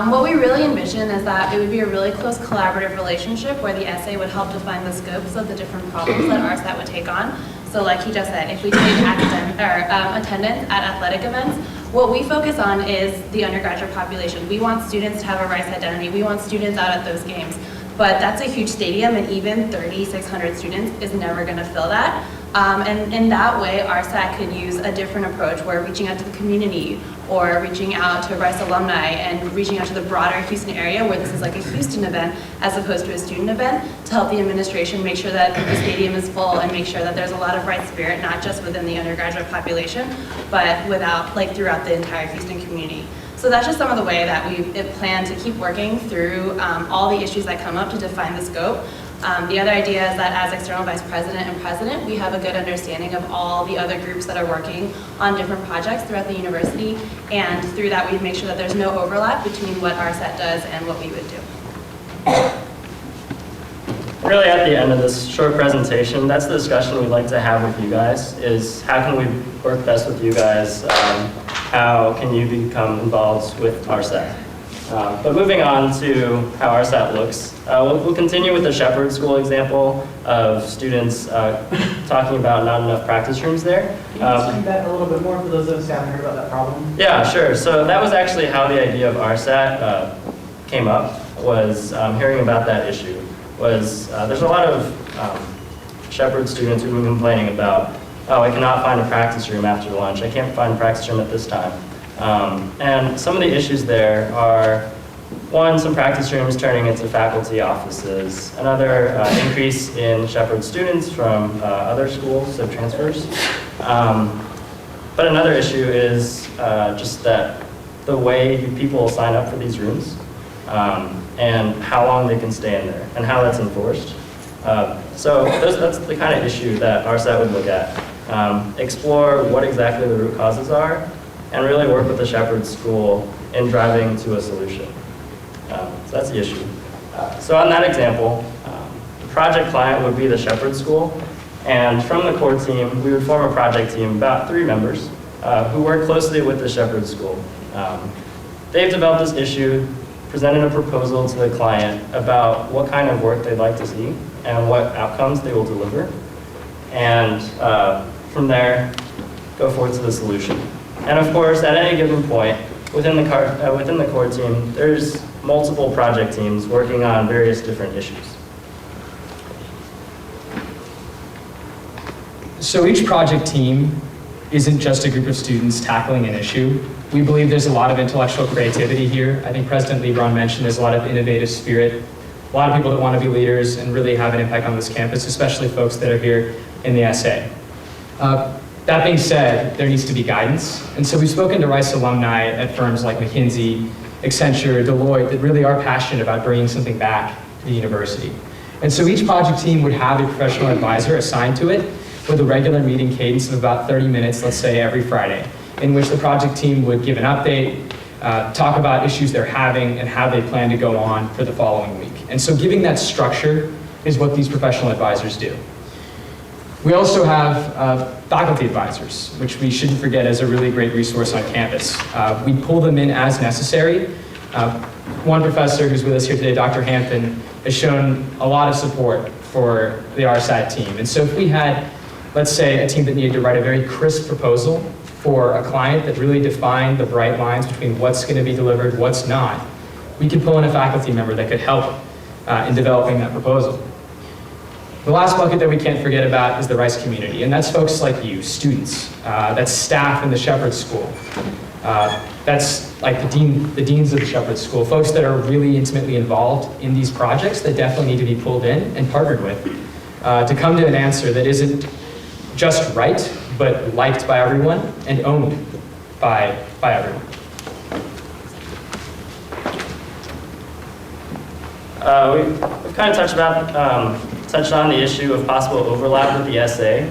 What we really envision is that it would be a really close collaborative relationship where the SA would help define the scopes of the different problems that RSAT would take on. So like he just said, if we take attendance at athletic events, what we focus on is the undergraduate population. We want students to have a Rice identity. We want students out at those games. But that's a huge stadium, and even 3,600 students is never going to fill that. And in that way, RSAT could use a different approach where reaching out to the community or reaching out to Rice alumni and reaching out to the broader Houston area where this is like a Houston event as opposed to a student event to help the administration make sure that the stadium is full and make sure that there's a lot of Rice spirit, not just within the undergraduate population, but throughout the entire Houston community. So that's just some of the way that we plan to keep working through all the issues that come up to define the scope. The other idea is that as external vice president and president, we have a good understanding of all the other groups that are working on different projects throughout the university, and through that we make sure that there's no overlap between what RSAT does and what we would do. Really at the end of this short presentation, that's the discussion we'd like to have with you guys, is how can we work best with you guys? How can you become involved with RSAT? But moving on to how RSAT looks, we'll continue with the Shepherd School example of students talking about not enough practice rooms there. Can you explain that a little bit more for those of us who haven't heard about that problem? Yeah, sure. So that was actually how the idea of RSAT came up, was hearing about that issue. There's a lot of Shepherd students who've been complaining about, oh, I cannot find a practice room after lunch. I can't find a practice room at this time. And some of the issues there are, one, some practice rooms turning into faculty offices, another increase in Shepherd students from other schools, so transfers. But another issue is just that the way people sign up for these rooms and how long they can stay in there and how that's enforced. So that's the kind of issue that RSAT would look at. Explore what exactly the root causes are, and really work with the Shepherd School in driving to a solution. So that's the issue. So on that example, the project client would be the Shepherd School, and from the core team, we would form a project team, about 3 members, who work closely with the Shepherd School. They've developed this issue, presented a proposal to the client about what kind of work they'd like to see and what outcomes they will deliver, and from there, go forward to the solution. And of course, at any given point, within the core team, there's multiple project teams working on various different issues. So each project team isn't just a group of students tackling an issue. We believe there's a lot of intellectual creativity here. I think President Leebron mentioned there's a lot of innovative spirit, a lot of people that want to be leaders and really have an impact on this campus, especially folks that are here in the SA. That being said, there needs to be guidance. And so we've spoken to Rice alumni at firms like McKinsey, Accenture, Deloitte that really are passionate about bringing something back to the university. And so each project team would have a professional advisor assigned to it with a regular meeting cadence of about 30 minutes, let's say every Friday, in which the project team would give an update, talk about issues they're having and how they plan to go on for the following week. And so giving that structure is what these professional advisors do. We also have faculty advisors, which we shouldn't forget is a really great resource on campus. We pull them in as necessary. One professor who's with us here today, Dr. Hampton, has shown a lot of support for the RSAT team. And so if we had, let's say, a team that needed to write a very crisp proposal for a client that really defined the bright lines between what's going to be delivered, what's not, we could pull in a faculty member that could help in developing that proposal. The last bucket that we can't forget about is the Rice community, and that's folks like you, students. That's staff in the Shepherd School. That's like the deans of the Shepherd School, folks that are really intimately involved in these projects that definitely need to be pulled in and partnered with to come to an answer that isn't just right, but liked by everyone and owned by everyone. We've kind of touched on the issue of possible overlap with the SA.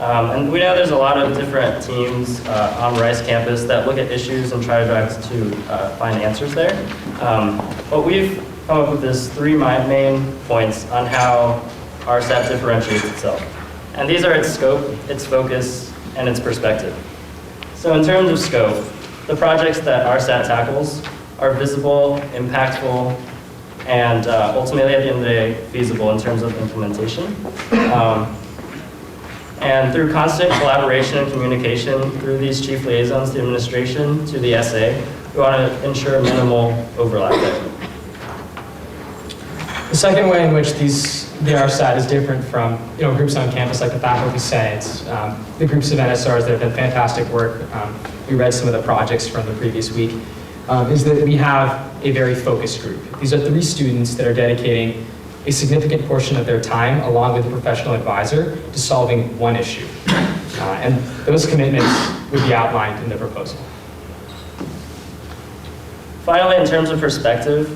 And we know there's a lot of different teams on Rice campus that look at issues and try to drive to find answers there. But we've come up with this 3 main points on how RSAT differentiates itself. And these are its scope, its focus, and its perspective. So in terms of scope, the projects that RSAT tackles are visible, impactful, and ultimately at the end of the day, feasible in terms of implementation. And through constant collaboration and communication through these chief liaisons to administration to the SA, we want to ensure minimal overlap there. The second way in which the RSAT is different from groups on campus like the Faculty Senate, the groups of NSRs that have done fantastic work. We read some of the projects from the previous week. Is that we have a very focused group. These are 3 students that are dedicating a significant portion of their time, along with a professional advisor, to solving one issue. And those commitments would be outlined in the proposal. Finally, in terms of perspective,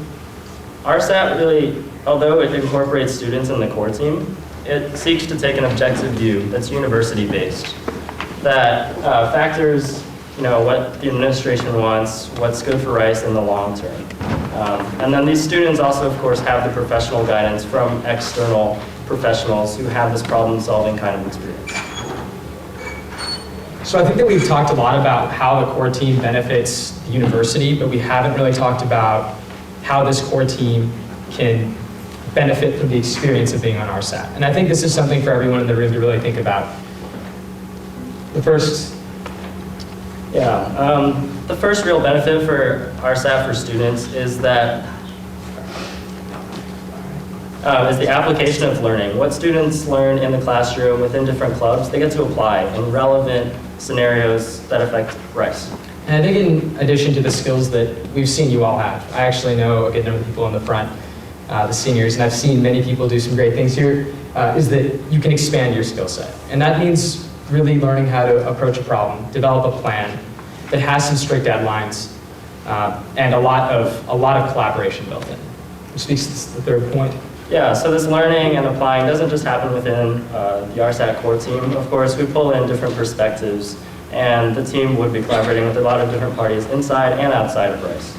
RSAT really, although it incorporates students in the core team, it seeks to take an objective view that's university-based, that factors what the administration wants, what's good for Rice in the long term. And then these students also, of course, have the professional guidance from external professionals who have this problem-solving kind of experience. So I think that we've talked a lot about how the core team benefits the university, but we haven't really talked about how this core team can benefit from the experience of being on RSAT. And I think this is something for everyone in the room to really think about. The first real benefit for RSAT for students is that is the application of learning. What students learn in the classroom within different clubs, they get to apply in relevant scenarios that affect Rice. And I think in addition to the skills that we've seen you all have, I actually know a good number of people in the front, the seniors, and I've seen many people do some great things here, is that you can expand your skill set. And that means really learning how to approach a problem, develop a plan that has some strict deadlines, and a lot of collaboration built in. Which speaks to the third point. Yeah, so this learning and applying doesn't just happen within the RSAT core team. Of course, we pull in different perspectives, and the team would be collaborating with a lot of different parties inside and outside of Rice.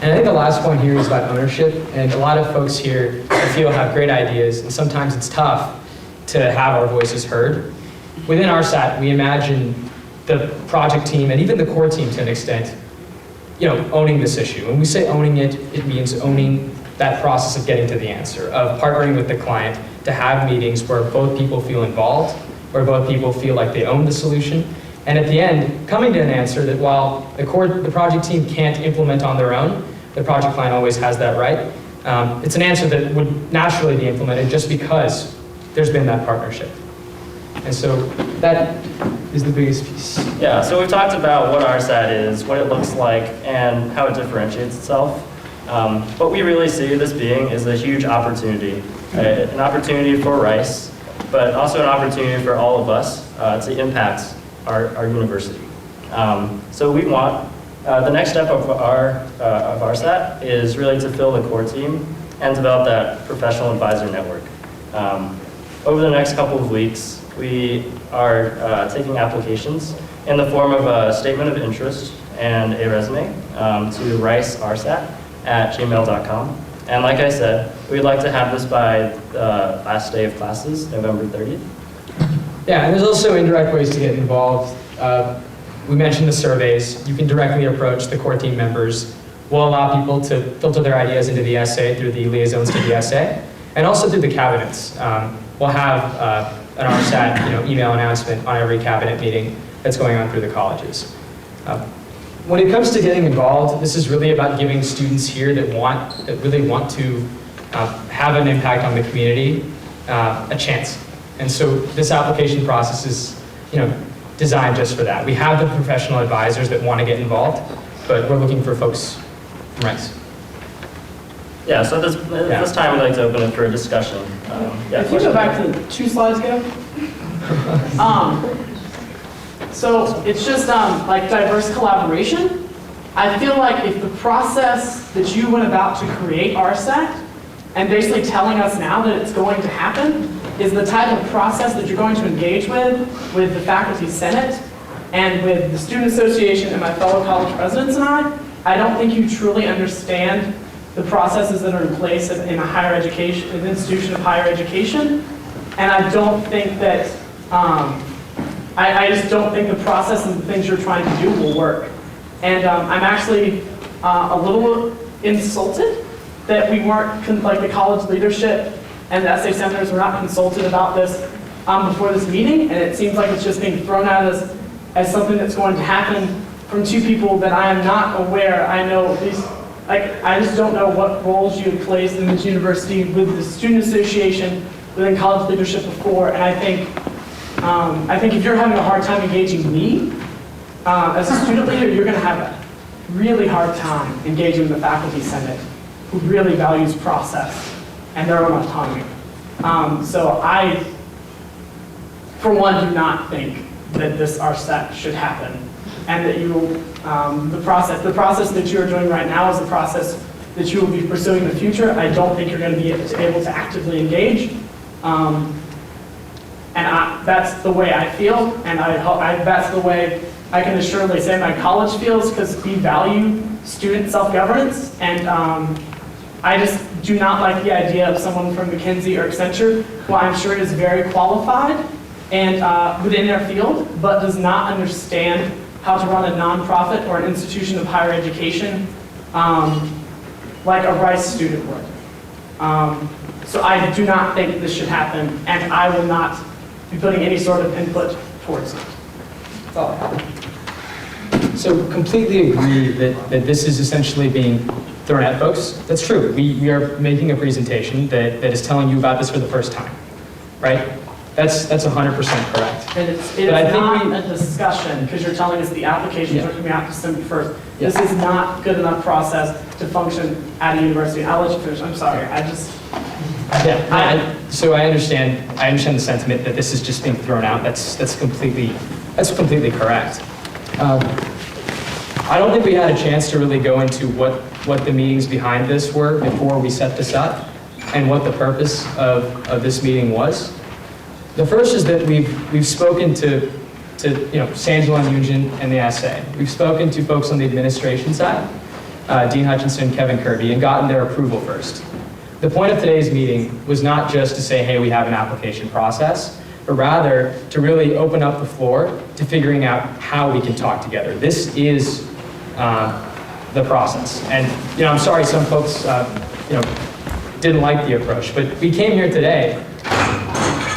And I think the last point here is about ownership, and a lot of folks here I feel have great ideas, and sometimes it's tough to have our voices heard. Within RSAT, we imagine the project team and even the core team to an extent, owning this issue. When we say owning it, it means owning that process of getting to the answer, of partnering with the client to have meetings where both people feel involved, where both people feel like they own the solution, and at the end, coming to an answer that while the project team can't implement on their own, the project client always has that right. It's an answer that would naturally be implemented just because there's been that partnership. And so that is the biggest piece. Yeah, so we've talked about what RSAT is, what it looks like, and how it differentiates itself. What we really see this being is a huge opportunity, an opportunity for Rice, but also an opportunity for all of us to impact our university. So we want, the next step of our RSAT is really to fill the core team and develop that professional advisor network. Over the next couple of weeks, we are taking applications in the form of a statement of interest and a resume to ricersat@gmail.com. And like I said, we'd like to have this by the last day of classes, November 30th. Yeah, and there's also indirect ways to get involved. We mentioned the surveys. You can directly approach the core team members. We'll allow people to filter their ideas into the essay through the liaisons to the essay, and also through the cabinets. We'll have an RSAT email announcement on every cabinet meeting that's going on through the colleges. When it comes to getting involved, this is really about giving students here that really want to have an impact on the community a chance. And so this application process is designed just for that. We have the professional advisors that want to get involved, but we're looking for folks from Rice. Yeah, so this time we'd like to open it for a discussion. If you go back to 2 slides ago. So it's just like diverse collaboration. I feel like if the process that you went about to create RSAT and basically telling us now that it's going to happen is the type of process that you're going to engage with the faculty senate and with the student association and my fellow college presidents and I don't think you truly understand the processes that are in place in a higher education, an institution of higher education. And I don't think that, I just don't think the process and the things you're trying to do will work. And I'm actually a little insulted that we weren't, like the college leadership and the essay seminars were not consulted about this before this meeting. And it seems like it's just being thrown at us as something that's going to happen from 2 people that I am not aware. I know these, I just don't know what roles you have played in this university with the student association, within college leadership before, and I think if you're having a hard time engaging me as a student leader, you're going to have a really hard time engaging the faculty senate, who really values process and their own autonomy. So I, for one, do not think that this RSAT should happen and that you, the process that you are doing right now is the process that you will be pursuing in the future. I don't think you're going to be able to actively engage. That's the way I feel, and that's the way I can assuredly say my college feels, because we value student self-governance, and I just do not like the idea of someone from McKinsey or Accenture, who I'm sure is very qualified and within their field, but does not understand how to run a nonprofit or an institution of higher education like a Rice student would. So I do not think this should happen, and I will not be putting any sort of input towards it. That's all I have. So completely agree that this is essentially being thrown at folks. That's true. We are making a presentation that is telling you about this for the first time, right? That's 100% correct. And it's not a discussion, because you're telling us the applications are coming out December 1st. Yeah. This is not good enough process to function at a university. I'll let you finish. I'm sorry. So I understand the sentiment that this is just being thrown out. That's completely correct. I don't think we had a chance to really go into what the meanings behind this were before we set this up and what the purpose of this meeting was. The first is that we've spoken to Sangela and Yunjin and the SA. We've spoken to folks on the administration side, Dean Hutchinson, Kevin Kirby, and gotten their approval first. The point of today's meeting was not just to say, hey, we have an application process, but rather to really open up the floor to figuring out how we can talk together. This is the process. And I'm sorry some folks didn't like the approach, but we came here today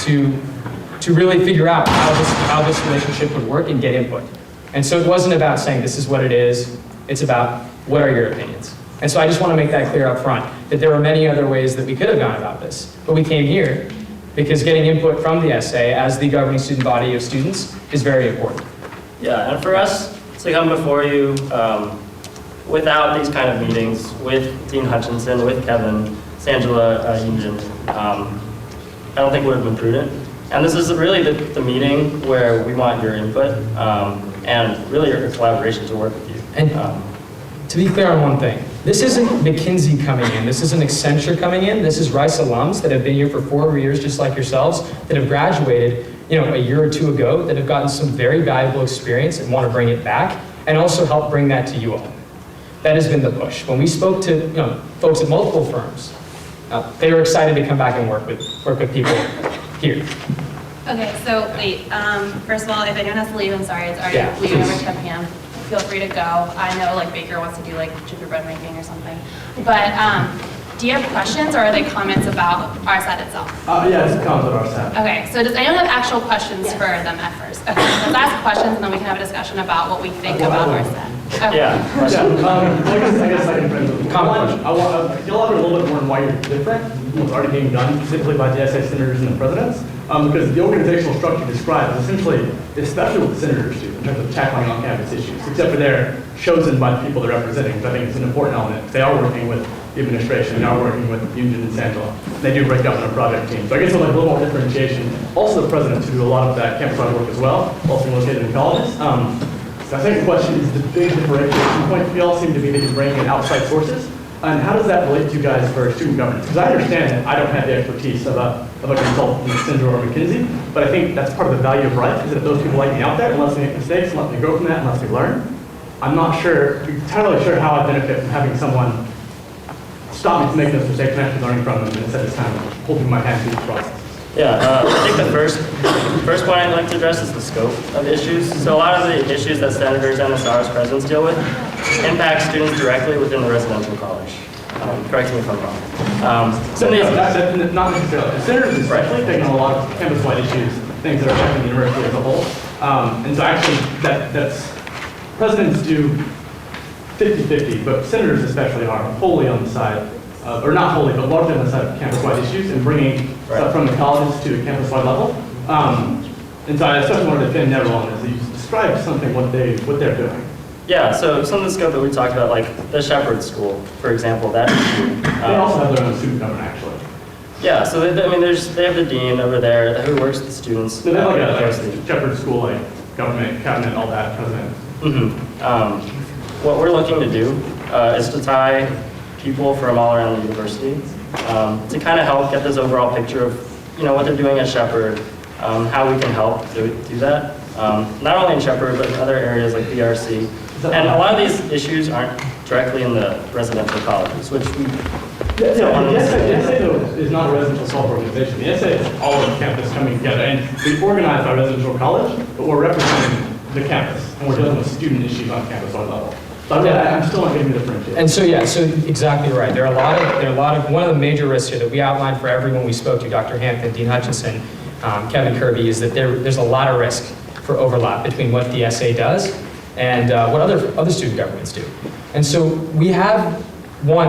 to really figure out how this relationship would work and get input. And so it wasn't about saying this is what it is, it's about what are your opinions. And so I just want to make that clear up front, that there were many other ways that we could have gone about this, but we came here because getting input from the SA as the governing student body of students is very important. Yeah, and for us to come before you without these kind of meetings with Dean Hutchinson, with Kevin, Sangela, Yunjin, I don't think would have been prudent. And this is really the meeting where we want your input and really your collaboration to work with you. And to be clear on one thing, this isn't McKinsey coming in, this isn't Accenture coming in, this is Rice alums that have been here for 4 years just like yourselves, that have graduated a year or two ago, that have gotten some very valuable experience and want to bring it back, and also help bring that to you all. That has been the push. When we spoke to folks at multiple firms, they were excited to come back and work with people here. Okay, so wait, first of all, if anyone has to leave, I'm sorry, it's already Yeah, leaving please. over 10 p.m. Feel free to go. I know Baker wants to do gingerbread making or something. But do you have questions, or are they comments about RSAT itself? Yeah, it's comments about RSAT. Okay, so does anyone have actual questions for them at first? Okay, let's ask questions and then we can have a discussion about what we think about RSAT. Okay. Yeah. I guess I can frame it. Could you elaborate a little bit more on why you're different from what's already being done, specifically by the SA senators and the presidents? Because the organizational structure described is essentially, especially what the senators do in terms of tackling on-campus issues, except for they're chosen by the people they're representing, which I think is an important element. They are working with the administration, they are working with Yunjin and Sangela. They do break up in a project team. So I guess there's a little more differentiation. Also the presidents who do a lot of that campus-wide work as well, also located in colleges. So I think the question is the big differentiation point for y'all seem to be that you bring in outside sources. And how does that relate to you guys for student governance? Because I understand that I don't have the expertise of a consultant from Accenture or McKinsey, but I think that's part of the value of Rice, is that those people like me out there and let me make mistakes and let me grow from that and let me learn. I'm not entirely sure how I benefit from having someone stop me from making those mistakes and actually learning from them instead of kind of holding my hand through the process. Yeah, I think the first point I'd like to address is the scope of issues. So a lot of the issues that senators and SR's presidents deal with impact students directly within the residential college. Correct me if I'm wrong. Not necessarily. The senators especially taking on a lot of campus-wide issues, things that are affecting the university as a whole. And so actually, that's presidents do 50-50, but senators especially are wholly on the side, or not wholly, but largely on the side of campus-wide issues and bringing stuff from the colleges to a campus-wide level. And so I especially want to defend Neville on this. You described something what they're doing. Yeah, so some of the scope that we talked about, like the Shepherd School, for example, that issue. They also have their own student government, actually. Yeah, so they have the dean over there who works with the students. So they have like a Shepherd School, like government, cabinet, all that, president. What we're looking to do is to tie people from all around the university to kind of help get this overall picture of what they're doing at Shepherd, how we can help do that. Not only in Shepherd, but in other areas like BRC. And a lot of these issues aren't directly in the residential colleges, which we The essay though is not a residential self-organization. The essay is all of the campus coming together, and we organize our residential college, but we're representing the campus, and we're dealing with student issues on campus on level. So I'm still not getting the differentiation. And so, yeah, so exactly right. There are a lot of, one of the major risks here that we outlined for everyone we spoke to, Dr. Hampton, Dean Hutchinson, Kevin Kirby, is that there's a lot of risk for overlap between what the SA does and what other student governments do. And so we have,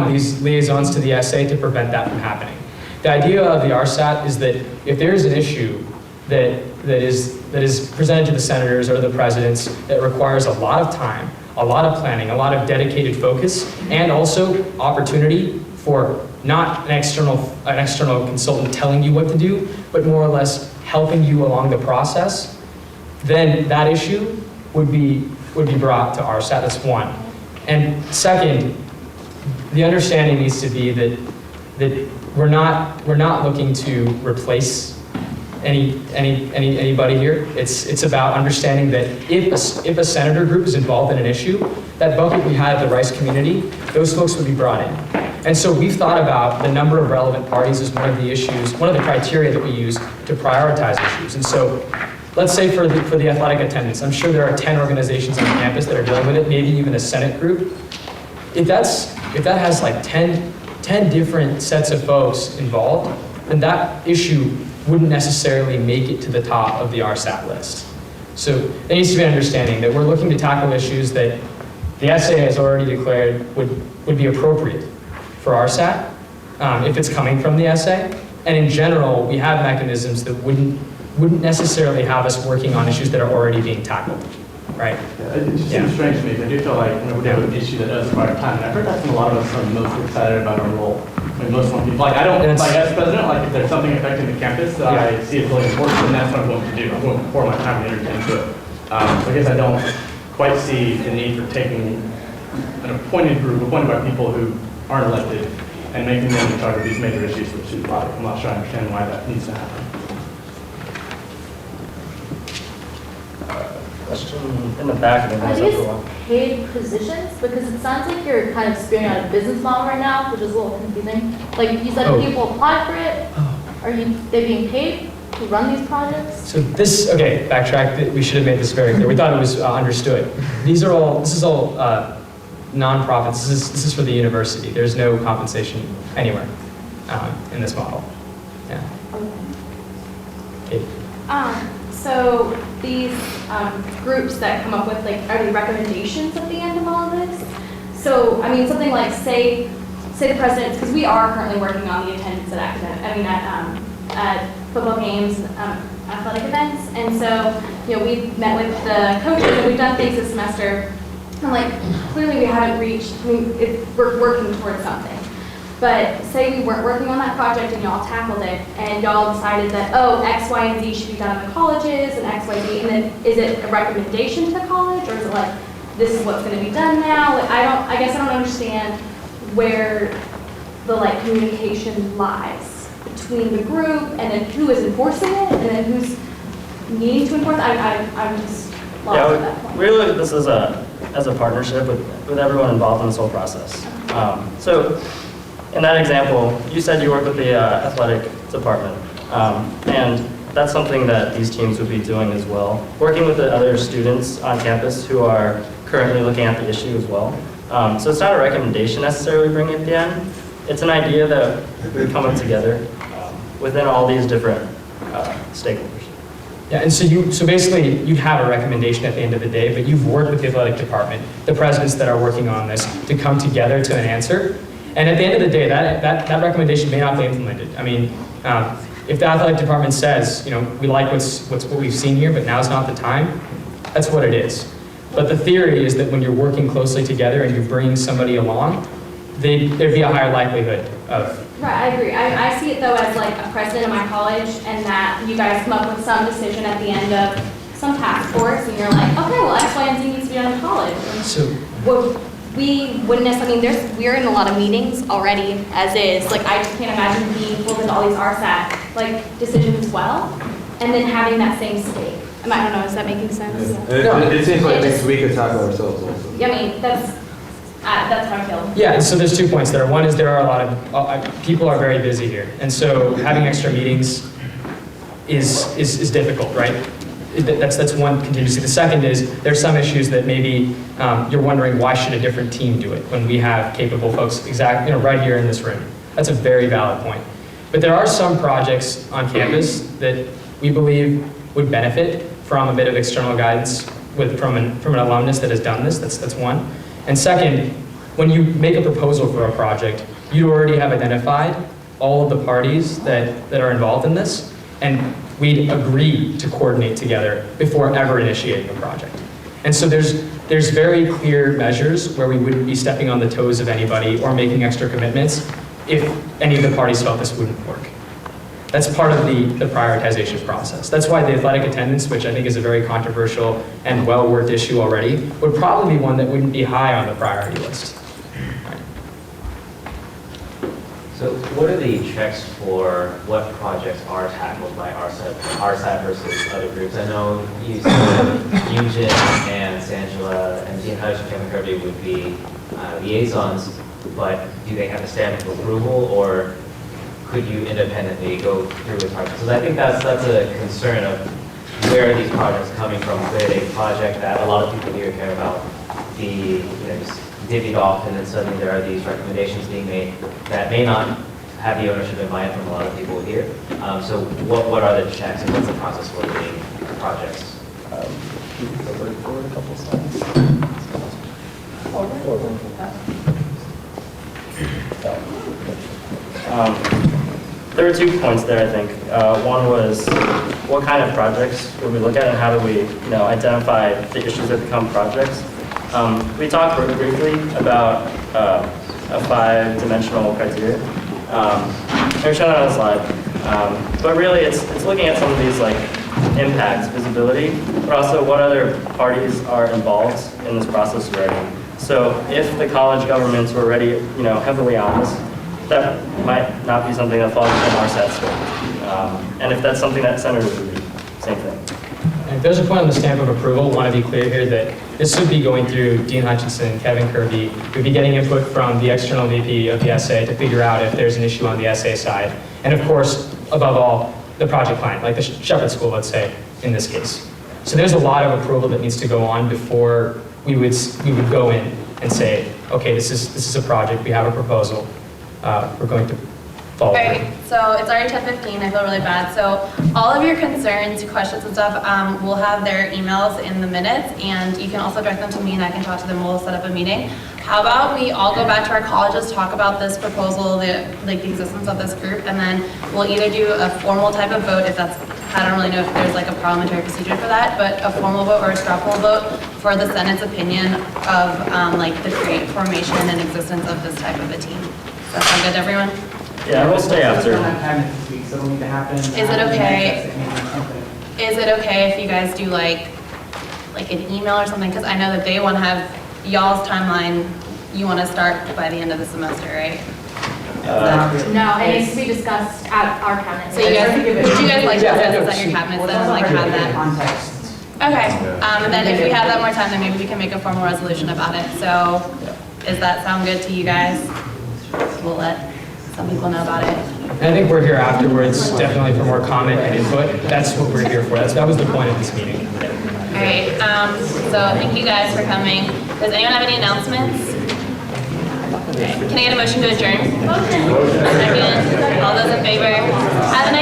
these liaisons to the SA to prevent that from happening. The idea of the RSAT is that if there is an issue that is presented to the senators or the presidents that requires a lot of time, a lot of planning, a lot of dedicated focus, and also opportunity for not an external consultant telling you what to do, but more or less helping you along the process, then that issue would be brought to RSAT. That's one. And second, the understanding needs to be that we're not looking to replace anybody here. It's about understanding that if a senator group is involved in an issue, that bucket we had at the Rice community, those folks would be brought in. And so we've thought about the number of relevant parties as one of the issues, one of the criteria that we use to prioritize issues. And so let's say for the athletic attendance, I'm sure there are 10 organizations on campus that are dealing with it, maybe even a Senate group. If that has like 10 different sets of folks involved, then that issue wouldn't necessarily make it to the top of the RSAT list. So there needs to be an understanding that we're looking to tackle issues that the SA has already declared would be appropriate for RSAT if it's coming from the SA. And in general, we have mechanisms that wouldn't necessarily have us working on issues that are already being tackled, right? It just seems strange to me, because I do feel like whenever we have an issue that does require time and effort, that's when a lot of us are most excited about our role. I mean, most people, like, I don't, as president, like, if there's something affecting the campus that I see as really important, then that's what I'm going to do. I'm going to pour my time and energy into it. So I guess I don't quite see the need for taking an appointed group, appointed by people who aren't elected, and making them in charge of these major issues for the student body. I'm not sure I understand why that needs to happen. Question in the back. Are these paid positions? Because it sounds like you're kind of spearing out a business model right now, which is a little confusing. Like you said, people apply for it. Are they being paid to run these projects? So backtrack. We should have made this very clear. We thought it was understood. This is all nonprofits. This is for the university. There's no compensation anywhere in this model. Yeah. Okay. So these groups that come up with, like, are they recommendations at the end of all of this? So, I mean, something like, say the president, because we are currently working on the attendance at at football games, athletic events, and so, we've met with the coaches and we've done things this semester, and like, clearly we haven't reached, we're working towards something. But say we weren't working on that project and y'all tackled it and y'all decided that, X, Y, and Z should be done in the colleges and X, Y, Z, and then is it a recommendation to the college, or is it like, this is what's going to be done now? Like, I guess I don't understand where the communication lies between the group and then who is enforcing it and then who's needing to enforce it. I'm just lost at that point. We look at this as a partnership with everyone involved in this whole process. So in that example, you said you work with the athletic department, and that's something that these teams would be doing as well, working with the other students on campus who are currently looking at the issue as well. So it's not a recommendation necessarily bringing at the end. It's an idea that we're coming together within all these different stakeholders. Yeah, and so basically you have a recommendation at the end of the day, but you've worked with the athletic department, the presidents that are working on this, to come together to an answer. And at the end of the day, that recommendation may not be implemented. I mean, if the athletic department says, we like what we've seen here, but now's not the time, that's what it is. But the theory is that when you're working closely together and you're bringing somebody along, there'd be a higher likelihood of. Right, I agree. I see it though as like a president of my college, and that you guys come up with some decision at the end of some task force and you're like, okay, well, X, Y, and Z needs to be done in college. So, We wouldn't necessarily, we're in a lot of meetings already as is. Like, I just can't imagine being pulled into all these RSAT, like, decisions as well, and then having that same stake. I don't know, is that making sense? It seems like next week we tackle ourselves also. Yeah, I mean, that's how I feel. yeah, so there's 2 points there. One is there are a lot of, people are very busy here. And so having extra meetings is difficult, right? That's one contingency. The second is there's some issues that maybe you're wondering why should a different team do it when we have capable folks right here in this room. That's a very valid point. But there are some projects on campus that we believe would benefit from a bit of external guidance from an alumnus that has done this. That's one. And second, when you make a proposal for a project, you already have identified all of the parties that are involved in this, and we'd agree to coordinate together before ever initiating a project. And so there's very clear measures where we wouldn't be stepping on the toes of anybody or making extra commitments if any of the parties felt this wouldn't work. That's part of the prioritization process. That's why the athletic attendance, which I think is a very controversial and well-worked issue already, would probably be one that wouldn't be high on the priority list. So what are the checks for what projects are tackled by RSAT versus other groups? I know you said Eugen and Sangela and Dean Hutch and Kevin Kirby would be liaisons, but do they have a stamp of approval, or could you independently go through with projects? So I think that's a concern of where are these projects coming from? Is it a project that a lot of people here care about be just divvied off, and then suddenly there are these recommendations being made that may not have the ownership in mind from a lot of people here. So what are the checks and what's the process for the projects? Go forward a couple slides. There were 2 points there, I think. One was what kind of projects would we look at, and how do we identify the issues that become projects? We talked briefly about a 5-dimensional criteria. They're shown on a slide. But really, it's looking at some of these impacts, visibility, but also what other parties are involved in this process already. So if the college governments were already heavily on this, that might not be something that falls within our RSAT scope. And if that's something that senators would do, same thing. And if there's a point on the stamp of approval, I want to be clear here that this would be going through Dean Hutchinson, Kevin Kirby. We'd be getting input from the external VP of the essay to figure out if there's an issue on the essay side. And of course, above all, the project client, like the Shepherd School, let's say, in this case. So there's a lot of approval that needs to go on before we would go in and say, okay, this is a project, we have a proposal, we're going to follow. All right, so it's already 10:15, I feel really bad. So all of your concerns, questions and stuff, we'll have their emails in the minutes, and you can also direct them to me and I can talk to them, we'll set up a meeting. How about we all go back to our colleges, talk about this proposal, the existence of this group, and then we'll either do a formal type of vote if that's, I don't really know if there's a parliamentary procedure for that, but a formal vote or a straw poll vote for the Senate's opinion of the formation and existence of this type of a team. Does that sound good to everyone? Yeah, we'll stay after. So it'll need to happen. Is it okay? Is it okay if you guys do like an email or something? Because I know that they want to have y'all's timeline. You want to start by the end of the semester, right? No, it needs to be discussed at our cabinet. So you guys, would you guys like to discuss this at your cabinet then, have that? Context. Okay, and then if we have that more time, then maybe we can make a formal resolution about it. So, does that sound good to you guys? We'll let some people know about it. And I think we're here afterwards, definitely for more comment and input. That's what we're here for. That was the point of this meeting. All right, so thank you guys for coming. Does anyone have any announcements? Okay. Can I get a motion to adjourn? Motion. Second. All those in favor? Have a